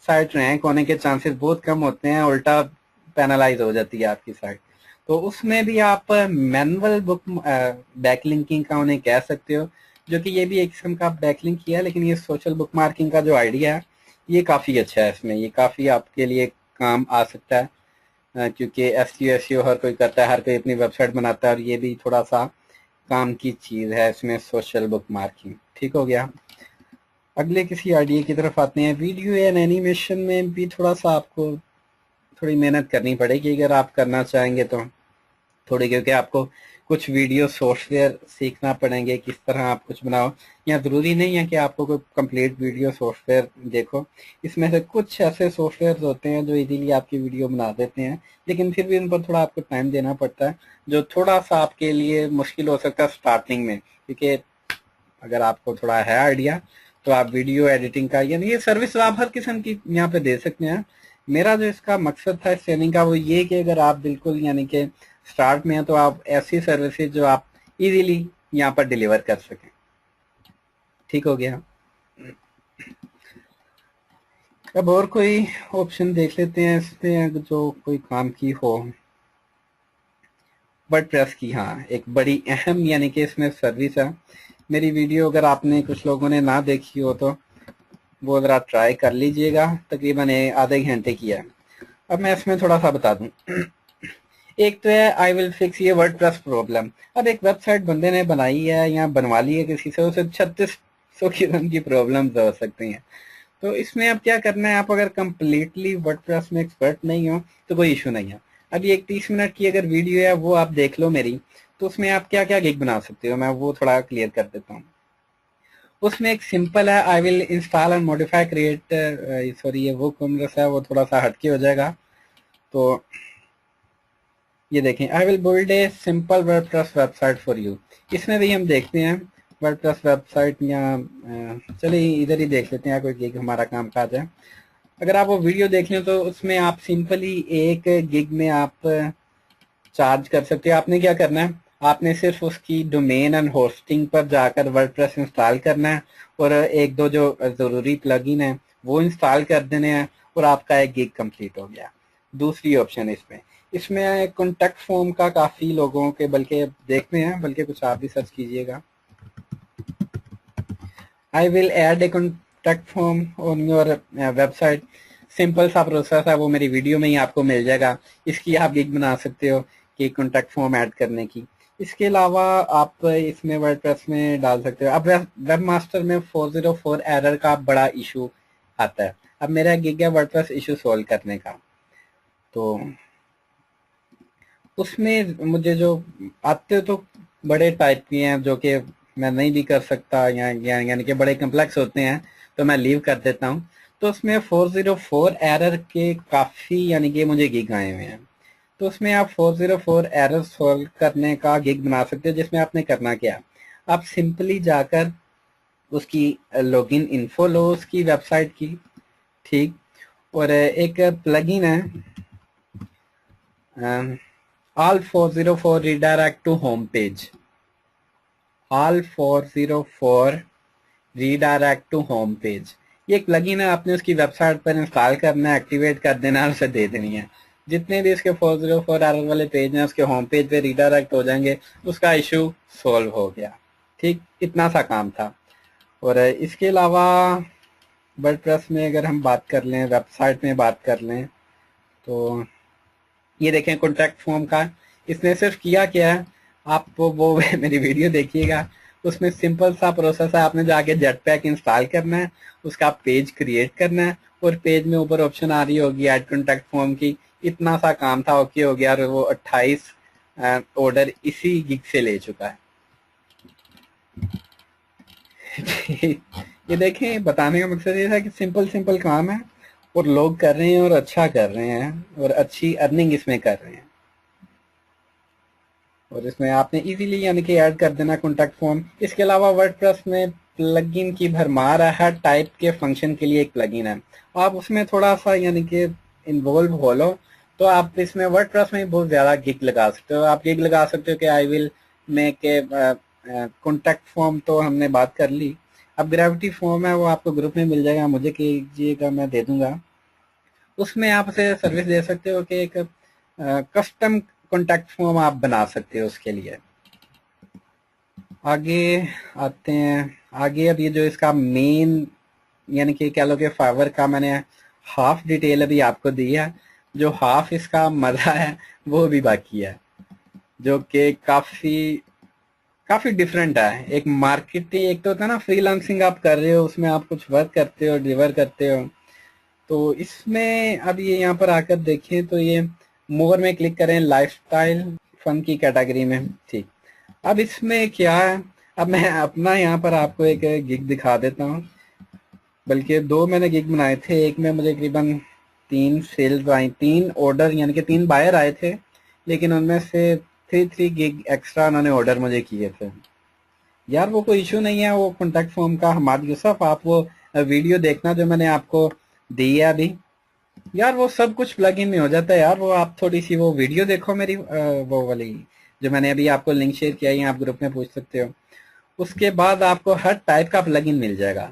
साइट रैंक होने के चांसेस बहुत कम होते हैं, उल्टा पेनलाइज हो जाती है आपकी साइट। तो उसमें भी आप मैनुअल बुक बैकलिंकिंग का उन्हें कह सकते हो, जो कि ये भी एक किस्म का बैकलिंक ही है, लेकिन ये सोशल बुक मार्किंग का जो आइडिया है ये काफ़ी अच्छा है। इसमें ये काफ़ी आपके लिए काम आ सकता है, क्योंकि एसईओ हर कोई करता है, हर कोई अपनी वेबसाइट बनाता है, और ये भी थोड़ा सा काम की चीज़ है इसमें सोशल बुक मार्किंग। ठीक हो गया। अगले किसी आइडिया की तरफ आते हैं। वीडियो एंड एनिमेशन में भी थोड़ा सा आपको थोड़ी मेहनत करनी पड़ेगी अगर आप करना चाहेंगे तो थोड़ी, क्योंकि आपको कुछ वीडियो सॉफ्टवेयर सीखना पड़ेंगे, किस तरह आप कुछ बनाओ। यहाँ ज़रूरी नहीं है कि आपको कोई कंप्लीट वीडियो सॉफ्टवेयर देखो। इसमें से कुछ ऐसे सॉफ्टवेयर होते हैं जो इजीली आपकी वीडियो बना देते हैं, लेकिन फिर भी उन पर थोड़ा आपको टाइम देना पड़ता है, जो थोड़ा सा आपके लिए मुश्किल हो सकता है स्टार्टिंग में। क्योंकि अगर आपको थोड़ा है आइडिया तो आप वीडियो एडिटिंग का, यानी ये सर्विस आप हर किस्म की यहाँ पे दे सकते हैं। मेरा जो इसका मकसद था इस ट्रेनिंग का वो ये कि अगर आप बिल्कुल यानी कि स्टार्ट में हैं तो आप ऐसी सर्विसेज जो आप इजीली यहाँ पर डिलीवर कर सकें। ठीक हो गया। अब और कोई ऑप्शन देख लेते हैं इसमें जो कोई काम की हो। वर्डप्रेस की, हाँ, एक बड़ी अहम यानी कि इसमें सर्विस है। मेरी वीडियो अगर आपने कुछ लोगों ने ना देखी हो तो वो ज़रा ट्राई कर लीजिएगा, तकरीबन आधे घंटे की है। अब मैं इसमें थोड़ा सा बता दूं। एक तो है आई विल फिक्स ये वर्डप्रेस प्रॉब्लम। अब एक वेबसाइट बंदे ने बनाई है या बनवा ली है किसी से, उसे 3600 किस्म की प्रॉब्लम्स हो सकती हैं। तो इसमें अब क्या करना है, आप अगर कंप्लीटली वर्डप्रेस में एक्सपर्ट नहीं हो तो कोई इशू नहीं है। अब ये एक 30 मिनट की अगर वीडियो है वो आप देख लो मेरी, तो उसमें आप क्या क्या गिग बना सकते हो मैं वो थोड़ा क्लियर कर देता हूँ। उसमें एक सिंपल है, I will install and modify create, sorry ये वो कॉमर्स है, वो थोड़ा सा हटके हो जाएगा। तो ये देखें, I will build a simple WordPress website for you. इसमें भी हम देखते हैं वर्डप्रेस वेबसाइट, या चलिए इधर ही देख लेते हैं कोई गिग हमारा काम काज है। अगर आप वो वीडियो देख लें तो उसमें आप सिंपली एक गिग में आप चार्ज कर सकते हो। आपने क्या करना है, आपने सिर्फ उसकी डोमेन एंड होस्टिंग पर जाकर वर्डप्रेस इंस्टॉल करना है और एक दो जो ज़रूरी प्लगइन है वो इंस्टॉल कर देने हैं और आपका एक गिग कंप्लीट हो गया। दूसरी ऑप्शन इसमें इसमें कॉन्टेक्ट फॉर्म का काफ़ी लोगों के बल्कि देखते हैं, बल्कि कुछ आप भी सर्च कीजिएगा। I will add a contact form on your website. Simple सा प्रोसेस है, वो मेरी वीडियो में ही आपको मिल जाएगा। इसकी आप गिग बना सकते हो कि कॉन्टेक्ट फॉर्म ऐड करने की। इसके अलावा आप इसमें वर्डप्रेस में डाल सकते हो। अब वेब मास्टर में 404 एरर का बड़ा इशू आता है। अब मेरा गिग है वर्डप्रेस इशू सॉल्व करने का। तो उसमें मुझे जो आते तो बड़े टाइप की हैं जो कि मैं नहीं भी कर सकता, यानी कि बड़े कम्प्लेक्स होते हैं, तो मैं लीव कर देता हूँ। तो उसमें 404 एरर के काफ़ी यानी कि मुझे गिग आए हुए हैं। तो उसमें आप 404 एरर सॉल्व करने का गिग बना सकते हो, जिसमें आपने करना क्या, आप सिंपली जाकर उसकी लॉगिन इन्फो लो उसकी वेबसाइट की, ठीक। और एक प्लगइन है all 404 redirect to home page, all 404 redirect to home page, ये एक प्लगइन है, आपने उसकी वेबसाइट पर इंस्टॉल करना है, एक्टिवेट कर देना है, उसे दे देनी है। जितने भी उसके 404 एरर वाले पेज हैं उसके होम पेज पे रीडायरेक्ट हो जाएंगे, उसका इशू सॉल्व हो गया, ठीक। इतना सा काम था। और इसके अलावा वर्डप्रेस में अगर हम बात कर लें, वेबसाइट में बात कर लें, तो ये देखें कॉन्टैक्ट फॉर्म का, इसने सिर्फ किया क्या है, आप वो मेरी वीडियो देखिएगा, उसमें सिंपल सा प्रोसेस है, आपने जाके जेटपैक इंस्टॉल करना है, उसका पेज क्रिएट करना है, और पेज में ऊपर ऑप्शन आ रही होगी ऐड कॉन्टैक्ट फॉर्म की, इतना सा काम था, ओके हो गया। और वो 28 ऑर्डर इसी गिग से ले चुका है। ये देखें, बताने का मकसद ये था कि सिंपल सिंपल काम है और लोग कर रहे हैं और अच्छा कर रहे हैं और अच्छी अर्निंग इसमें कर रहे हैं। और इसमें आपने इजीली यानी कि ऐड कर देना कॉन्टैक्ट फॉर्म। इसके अलावा वर्डप्रेस में प्लगइन की भरमार है, हर टाइप के फंक्शन के लिए एक प्लगइन है, आप उसमें थोड़ा सा यानी कि इन्वॉल्व हो लो तो आप इसमें वर्डप्रेस में बहुत ज़्यादा गिग लगा सकते हो। आप गिग लगा सकते हो कि I will make a contact form, तो हमने बात कर ली। अब ग्रेविटी फॉर्म है, वो आपको ग्रुप में मिल जाएगा, मुझे कीजिएगा, मैं दे दूंगा। उसमें आप उसे सर्विस दे सकते हो कि एक कस्टम कॉन्टैक्ट फॉर्म आप बना सकते हो उसके लिए। आगे आते हैं, आगे अब ये जो इसका मेन यानी कि कह लो कि फाइवर का मैंने हाफ डिटेल अभी आपको दी है, जो हाफ इसका मजा है वो भी बाकी है, जो कि काफी काफी डिफरेंट है। एक मार्केटिंग, एक तो होता है ना फ्रीलांसिंग आप कर रहे हो, उसमें आप कुछ वर्क करते हो, डिलीवर करते हो, तो इसमें अब ये यहाँ पर आकर देखें तो ये मोर में क्लिक करें, लाइफस्टाइल फन की कैटेगरी में, ठीक। अब इसमें क्या है, अब मैं अपना यहाँ पर आपको एक गिग दिखा देता हूँ, बल्कि दो मैंने गिग बनाए थे। एक में मुझे करीबन 3 सेल्स आई, 3 ऑर्डर यानी कि 3 बायर आए थे, लेकिन उनमें से 3 गिग एक्स्ट्रा उन्होंने ऑर्डर मुझे किए थे। यार वो कोई इशू नहीं है, वो कॉन्टैक्ट फॉर्म का, हमाद यूसफ, आप वो वीडियो देखना जो मैंने आपको दी है अभी, यार वो सब कुछ प्लग इन में हो जाता है यार। वो आप थोड़ी सी वो वीडियो देखो मेरी, वो वाली जो मैंने अभी आपको लिंक शेयर किया है, आप ग्रुप में पूछ सकते हो। उसके बाद आपको हर टाइप का प्लग इन मिल जाएगा,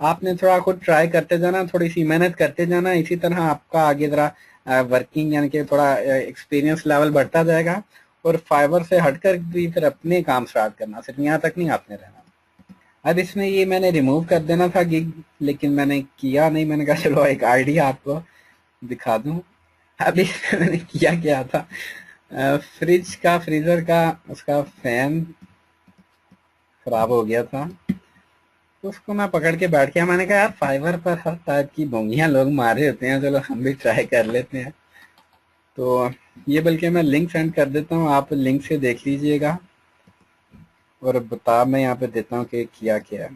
आपने थोड़ा खुद ट्राई करते जाना, थोड़ी सी मेहनत करते जाना, इसी तरह आपका आगे जरा वर्किंग यानी कि थोड़ा एक्सपीरियंस लेवल बढ़ता जाएगा। और फाइवर से हटकर भी फिर अपने काम स्टार्ट करना, सिर्फ यहाँ तक नहीं आपने रहना। अब इसमें ये मैंने रिमूव कर देना था गिग, लेकिन मैंने किया नहीं, मैंने कहा चलो एक आइडिया आपको दिखा दूं। अभी मैंने किया क्या था, फ्रिज का, फ्रीजर का उसका फैन खराब हो गया था, तो उसको मैं पकड़ के बैठ गया। मैंने कहा यार फाइवर पर हर टाइप की बोंगियां लोग मारे होते हैं, चलो हम भी ट्राई कर लेते हैं। तो ये बल्कि मैं लिंक सेंड कर देता हूँ, आप लिंक से देख लीजिएगा और बता मैं यहाँ पे देता हूँ कि किया क्या है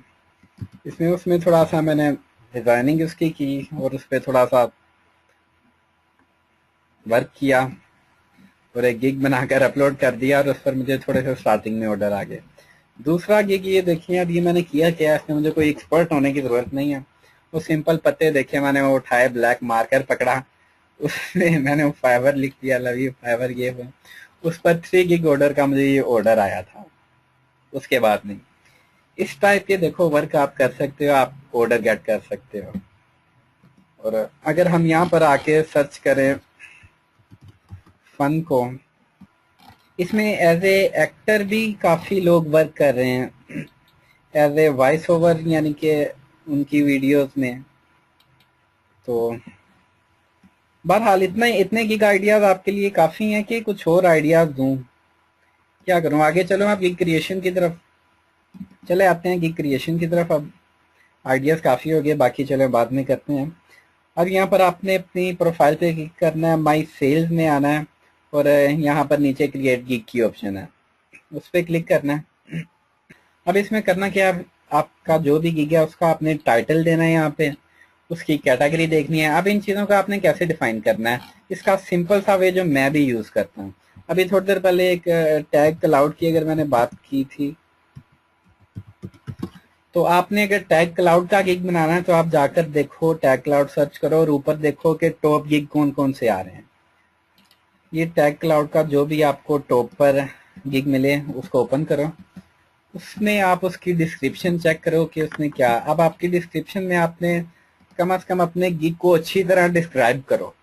इसमें। उसमें थोड़ा सा मैंने डिजाइनिंग उसकी की और उस पर थोड़ा सा वर्क किया और एक गिग बनाकर अपलोड कर दिया, और उस पर मुझे थोड़े से स्टार्टिंग में ऑर्डर आ गए। दूसरा गिग ये देखिए, अब ये मैंने किया क्या है, इसमें मुझे कोई एक्सपर्ट होने की जरूरत नहीं है। वो सिंपल पत्ते देखे मैंने, वो उठाए, ब्लैक मार्कर पकड़ा, उसमें मैंने वो फाइवर लिख दिया, लव यू फाइवर, ये वो। उस पर 3 गिग ऑर्डर का मुझे ये ऑर्डर आया था, उसके बाद नहीं। इस टाइप के देखो वर्क आप कर सकते हो, आप ऑर्डर गेट कर सकते हो। और अगर हम यहाँ पर आके सर्च करें फन को, इसमें एज ए एक्टर भी काफी लोग वर्क कर रहे हैं, एज ए वॉइस ओवर यानी कि उनकी वीडियोस में। तो बहरहाल इतने गिग आइडियाज आपके लिए काफी हैं कि कुछ और आइडियाज दूं, क्या करूं आगे। चलो आप गिग क्रिएशन की तरफ चले आते हैं, गिग क्रिएशन की तरफ। अब आइडियाज काफी हो गए, बाकी चलो बाद में करते हैं। अब यहाँ पर आपने अपनी प्रोफाइल पे क्लिक करना है, माई सेल्स में आना है, और यहाँ पर नीचे क्रिएट गिग की ऑप्शन है, उस पर क्लिक करना है। अब इसमें करना क्या है, आपका जो भी गिग है उसका आपने टाइटल देना है, यहाँ पे उसकी कैटेगरी देखनी है। अब इन चीज़ों का आपने कैसे डिफाइन करना है, इसका सिंपल सा वे जो मैं भी यूज़ करता हूँ। अभी थोड़ी देर पहले एक टैग क्लाउड की अगर मैंने बात की थी, तो आपने अगर टैग क्लाउड का गिग बनाना है तो आप जाकर देखो, टैग क्लाउड सर्च करो और ऊपर देखो कि टॉप गिग कौन कौन से आ रहे हैं। ये टैग क्लाउड का जो भी आपको टॉप पर गिग मिले उसको ओपन करो, उसमें आप उसकी डिस्क्रिप्शन चेक करो कि उसने क्या। अब आपकी डिस्क्रिप्शन में आपने कम से कम अपने गिग को अच्छी तरह डिस्क्राइब करो,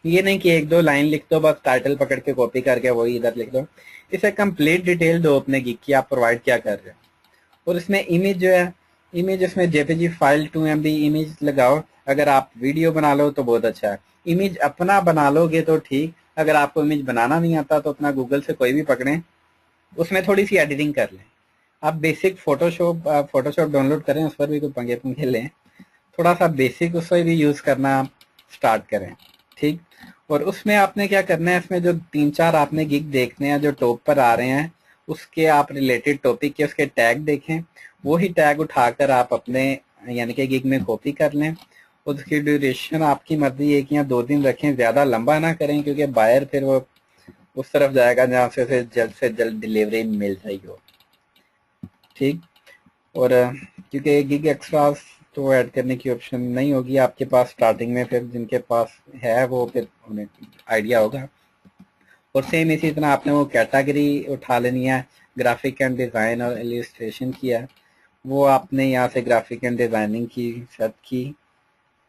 ये नहीं कि एक दो लाइन लिख दो बस, टाइटल पकड़ के कॉपी करके वही इधर लिख दो। इसे कंप्लीट डिटेल दो अपने गिग की, आप प्रोवाइड क्या कर रहे हो। और इसमें इमेज जो है, इमेज इसमें जेपीजी फाइल 2 MB इमेज लगाओ। अगर आप वीडियो बना लो तो बहुत अच्छा है, इमेज अपना बना लोगे तो ठीक, अगर आपको इमेज बनाना नहीं आता तो अपना गूगल से कोई भी पकड़ें, उसमें थोड़ी सी एडिटिंग कर लें। आप बेसिक फोटोशॉप डाउनलोड करें, उस पर भी कोई पंगे पंगे लें, थोड़ा सा बेसिक उससे भी यूज़ करना स्टार्ट करें, ठीक। और उसमें आपने क्या करना है, इसमें जो 3-4 आपने गिग देखने हैं जो टॉप पर आ रहे हैं, उसके आप रिलेटेड टॉपिक के उसके टैग देखें, वही टैग उठाकर आप अपने यानी कि गिग में कॉपी कर लें। उसकी ड्यूरेशन आपकी मर्जी 1 या 2 दिन रखें, ज़्यादा लंबा ना करें क्योंकि बायर फिर वो उस तरफ जाएगा जहाँ से उसे जल्द से जल्द डिलीवरी मिल रही हो, ठीक। और क्योंकि गिग एक्स्ट्रा तो ऐड करने की ऑप्शन नहीं होगी आपके पास स्टार्टिंग में, फिर जिनके पास है वो फिर उन्हें आइडिया होगा। और सेम इसी तरह आपने वो कैटेगरी उठा लेनी है, ग्राफिक एंड डिज़ाइन और इलस्ट्रेशन किया है, वो आपने यहाँ से ग्राफिक एंड डिज़ाइनिंग की सेट की,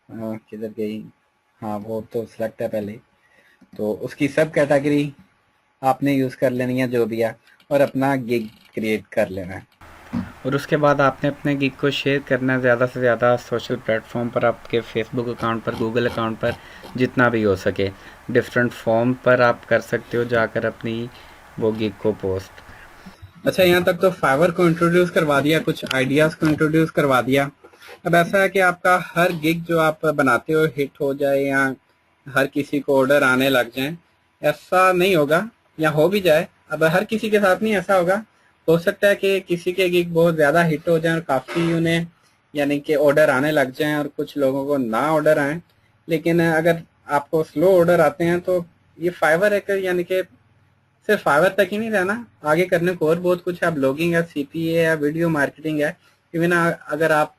किधर गई, हाँ वो तो सिलेक्ट है पहले, तो उसकी सब कैटेगरी आपने यूज़ कर लेनी है जो भी है, और अपना गिग क्रिएट कर लेना है। और उसके बाद आपने अपने गिग को शेयर करना है ज़्यादा से ज़्यादा सोशल प्लेटफॉर्म पर, आपके फेसबुक अकाउंट पर, गूगल अकाउंट पर, जितना भी हो सके। डिफरेंट फॉर्म पर आप कर सकते हो जाकर अपनी वो गिग को पोस्ट। अच्छा, यहाँ तक तो फाइवर को इंट्रोड्यूस करवा दिया, कुछ आइडियाज़ को इंट्रोड्यूस करवा दिया। अब ऐसा है कि आपका हर गिग जो आप बनाते हो हिट हो जाए या हर किसी को ऑर्डर आने लग जाए, ऐसा नहीं होगा, या हो भी जाए। अब हर किसी के साथ नहीं ऐसा होगा, हो सकता है कि किसी के गिग बहुत ज़्यादा हिट हो जाए और काफ़ी उन्हें यानी कि ऑर्डर आने लग जाएं और कुछ लोगों को ना ऑर्डर आए। लेकिन अगर आपको स्लो ऑर्डर आते हैं तो ये फाइवर एक यानी कि सिर्फ फाइवर तक ही नहीं रहना, आगे करने को और बहुत कुछ है। ब्लॉगिंग है, CPA है, वीडियो मार्केटिंग है। इवन अगर आप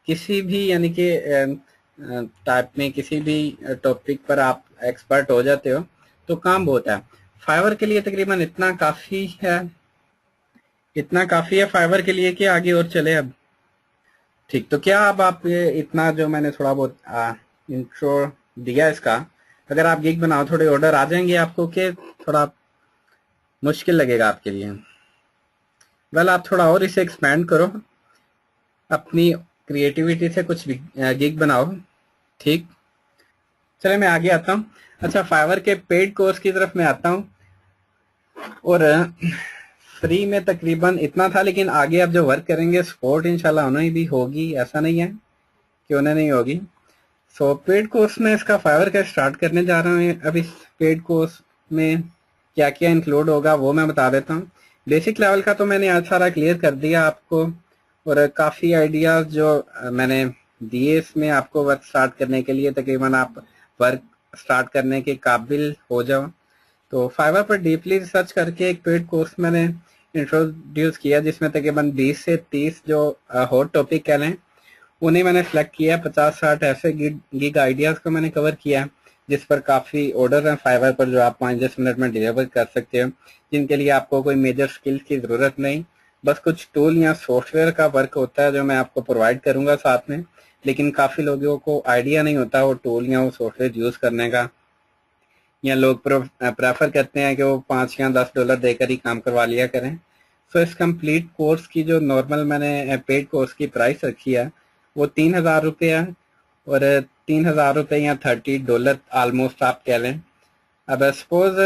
किसी भी यानी कि टाइप में किसी भी टॉपिक पर आप एक्सपर्ट हो जाते हो तो काम बहुत है। फाइवर के लिए तकरीबन इतना काफ़ी है, इतना काफ़ी है फाइवर के लिए कि आगे और चले अब, ठीक। तो क्या अब आप ये इतना जो मैंने थोड़ा बहुत इंट्रो दिया इसका, अगर आप गिग बनाओ थोड़े ऑर्डर आ जाएंगे आपको कि थोड़ा मुश्किल लगेगा आपके लिए? वेल आप थोड़ा और इसे एक्सपेंड करो, अपनी क्रिएटिविटी से कुछ गिग बनाओ, ठीक। चले मैं आगे आता हूँ। अच्छा, फाइवर के पेड कोर्स की तरफ मैं आता हूँ, और फ्री में तकरीबन इतना था, लेकिन आगे आप जो वर्क करेंगे सपोर्ट इंशाल्लाह उन्हें भी होगी, ऐसा नहीं है कि उन्हें नहीं होगी। सो पेड कोर्स में इसका फाइवर का स्टार्ट करने जा रहा हूँ। अब इस पेड कोर्स में क्या क्या इंक्लूड होगा वो मैं बता देता हूँ। बेसिक लेवल का तो मैंने आज सारा क्लियर कर दिया आपको, और काफ़ी आइडियाज़ जो मैंने दिए इसमें आपको वर्क स्टार्ट करने के लिए, तकरीबन आप वर्क स्टार्ट करने के काबिल हो जाओ। तो फाइवर पर डीपली रिसर्च करके एक पेड कोर्स मैंने इंट्रोड्यूस किया, जिसमें तकरीबन 20 से 30 जो हॉट टॉपिक कह लें उन्हें मैंने सेलेक्ट किया। 50-60 ऐसे गिग आइडियाज़ को मैंने कवर किया जिस पर काफ़ी ऑर्डर हैं फाइवर पर, जो आप 5-10 मिनट में डिलीवर कर सकते हो, जिनके लिए आपको कोई मेजर स्किल्स की ज़रूरत नहीं, बस कुछ टूल या सॉफ्टवेयर का वर्क होता है जो मैं आपको प्रोवाइड करूँगा साथ में। लेकिन काफ़ी लोगों को आइडिया नहीं होता वो टूल या वो सॉफ्टवेयर यूज़ करने का, या लोग प्रेफर करते हैं कि वो $5 या $10 देकर ही काम करवा लिया करें। सो इस कंप्लीट कोर्स की जो नॉर्मल मैंने पेड कोर्स की प्राइस रखी है वो ₹3000 है, और ₹3000 या $30 ऑलमोस्ट आप कह लें। अब सपोज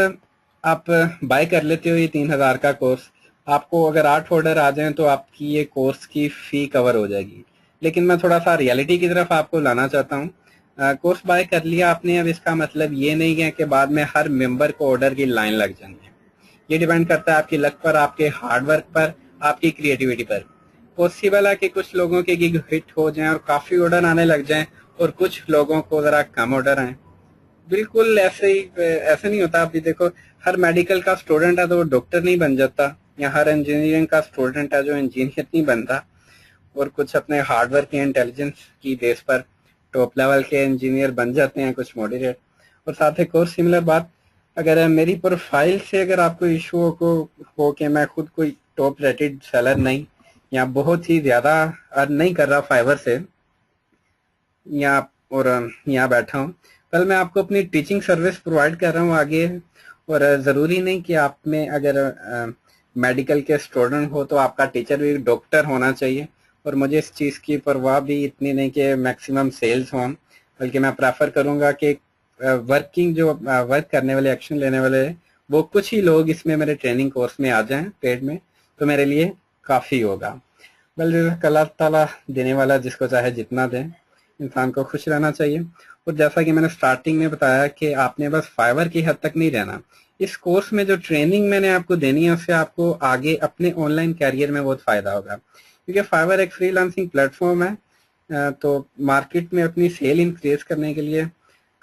आप बाय कर लेते हो ये 3000 का कोर्स, आपको अगर 8 ऑर्डर आ जाएं तो आपकी ये कोर्स की फ़ी कवर हो जाएगी। लेकिन मैं थोड़ा सा रियलिटी की तरफ आपको लाना चाहता हूँ। कोर्स बाय कर लिया आपने, अब इसका मतलब ये नहीं है कि बाद में हर मेंबर को ऑर्डर की लाइन लग जाएंगे। ये डिपेंड करता है आपकी लक पर, आपके हार्ड वर्क पर, आपकी क्रिएटिविटी पर। पॉसिबल है कि कुछ लोगों के गिग हिट हो जाएं और काफी ऑर्डर आने लग जाएं और कुछ लोगों को जरा कम ऑर्डर आए। बिल्कुल ऐसे नहीं होता। अभी देखो, हर मेडिकल का स्टूडेंट है तो वो डॉक्टर नहीं बन जाता, या हर इंजीनियरिंग का स्टूडेंट है जो इंजीनियर नहीं बनता। और कुछ अपने हार्डवर्क या इंटेलिजेंस की बेस पर टॉप लेवल के इंजीनियर बन जाते हैं, कुछ मॉडरेट। और साथ एक और सिमिलर बात, अगर मेरी प्रोफाइल से अगर आपको इशू हो कि मैं खुद कोई टॉप रेटेड सेलर नहीं, या बहुत ही ज्यादा अर्न नहीं कर रहा फाइवर से, या और यहाँ बैठा हूँ, कल मैं आपको अपनी टीचिंग सर्विस प्रोवाइड कर रहा हूँ आगे। और ज़रूरी नहीं कि आप में अगर मेडिकल के स्टूडेंट हो तो आपका टीचर भी डॉक्टर होना चाहिए। और मुझे इस चीज़ की परवाह भी इतनी नहीं कि मैक्सिमम सेल्स हों, बल्कि मैं प्रेफर करूँगा कि वर्किंग जो वर्क करने वाले, एक्शन लेने वाले, वो कुछ ही लोग इसमें मेरे ट्रेनिंग कोर्स में आ जाएं पेड में, तो मेरे लिए काफ़ी होगा। बल अल्लाह ताला देने वाला, जिसको चाहे जितना दें, इंसान को खुश रहना चाहिए। और जैसा कि मैंने स्टार्टिंग में बताया कि आपने बस फाइवर की हद तक नहीं रहना। इस कोर्स में जो ट्रेनिंग मैंने आपको देनी है उससे आपको आगे अपने ऑनलाइन कैरियर में बहुत फायदा होगा, क्योंकि फाइवर एक फ्रीलांसिंग प्लेटफॉर्म है। तो मार्केट में अपनी सेल इंक्रीज करने के लिए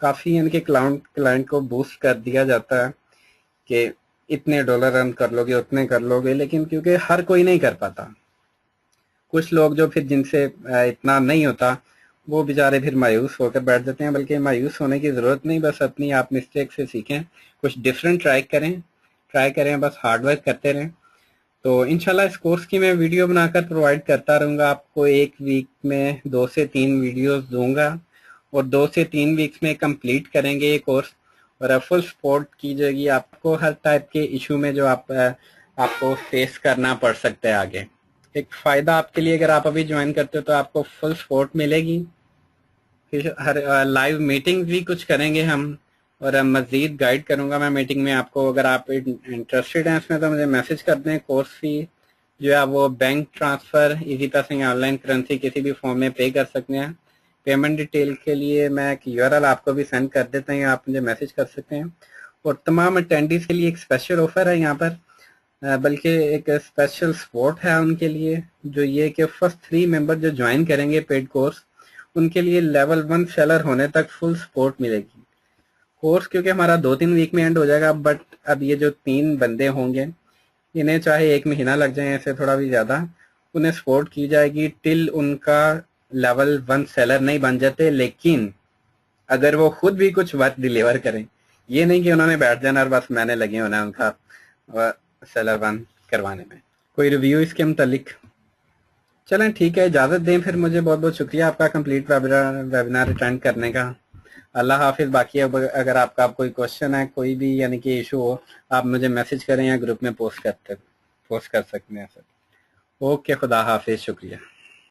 काफ़ी यानी कि क्लाइंट को बूस्ट कर दिया जाता है कि इतने डॉलर अर्न कर लोगे, उतने कर लोगे, लेकिन क्योंकि हर कोई नहीं कर पाता, कुछ लोग जो फिर जिनसे इतना नहीं होता वो बेचारे फिर मायूस होकर बैठ जाते हैं। बल्कि मायूस होने की ज़रूरत नहीं, बस अपनी आप मिस्टेक से सीखें, कुछ डिफरेंट ट्राई करें, बस हार्डवर्क करते रहें। तो इंशाल्लाह इस कोर्स की मैं वीडियो बनाकर प्रोवाइड करता रहूँगा आपको। एक वीक में 2 से 3 वीडियोस दूंगा और 2 से 3 वीक्स में कंप्लीट करेंगे ये कोर्स। और फुल सपोर्ट की जाएगी आपको हर टाइप के इशू में जो आपको फेस करना पड़ सकता है आगे। एक फ़ायदा आपके लिए, अगर आप अभी ज्वाइन करते हो तो आपको फुल सपोर्ट मिलेगी। फिर हर लाइव मीटिंग भी कुछ करेंगे हम, और मज़ीद गाइड करूंगा मैं मीटिंग में आपको। अगर आप इंटरेस्टेड हैं इसमें तो मुझे मैसेज कर दें। कोर्स फी जो है वो बैंक ट्रांसफ़र, इजी पैसे या ऑनलाइन करेंसी किसी भी फॉर्म में पे कर सकते हैं। पेमेंट डिटेल के लिए मैं एक यूआरएल आपको भी सेंड कर देता हूँ, आप मुझे मैसेज कर सकते हैं। और तमाम अटेंडीज के लिए एक स्पेशल ऑफर है यहाँ पर, बल्कि एक स्पेशल सपोर्ट है उनके लिए, जो ये कि फर्स्ट 3 मेंबर जो ज्वाइन करेंगे पेड कोर्स, उनके लिए लेवल 1 सेलर होने तक फुल सपोर्ट मिलेगी। कोर्स क्योंकि हमारा 2-3 वीक में एंड हो जाएगा, बट अब ये जो 3 बंदे होंगे इन्हें चाहे 1 महीना लग जाए, ऐसे थोड़ा भी ज़्यादा, उन्हें सपोर्ट की जाएगी टिल उनका लेवल 1 सेलर नहीं बन जाते। लेकिन अगर वो खुद भी कुछ वर्क डिलीवर करें, ये नहीं कि उन्होंने बैठ जाना और बस मैंने लगे होना उनका सेलर 1 करवाने में। कोई रिव्यू इसके मुतालिक? चलें ठीक है, इजाज़त दें फिर। मुझे बहुत बहुत शुक्रिया आपका कंप्लीट वेबिनार अटेंड करने का। अल्लाह हाफिज़। बाकी अब अगर आपका कोई क्वेश्चन है, कोई भी यानी कि इशू हो, आप मुझे मैसेज करें या ग्रुप में पोस्ट कर सकते हैं सर। ओके, खुदा हाफिज़, शुक्रिया।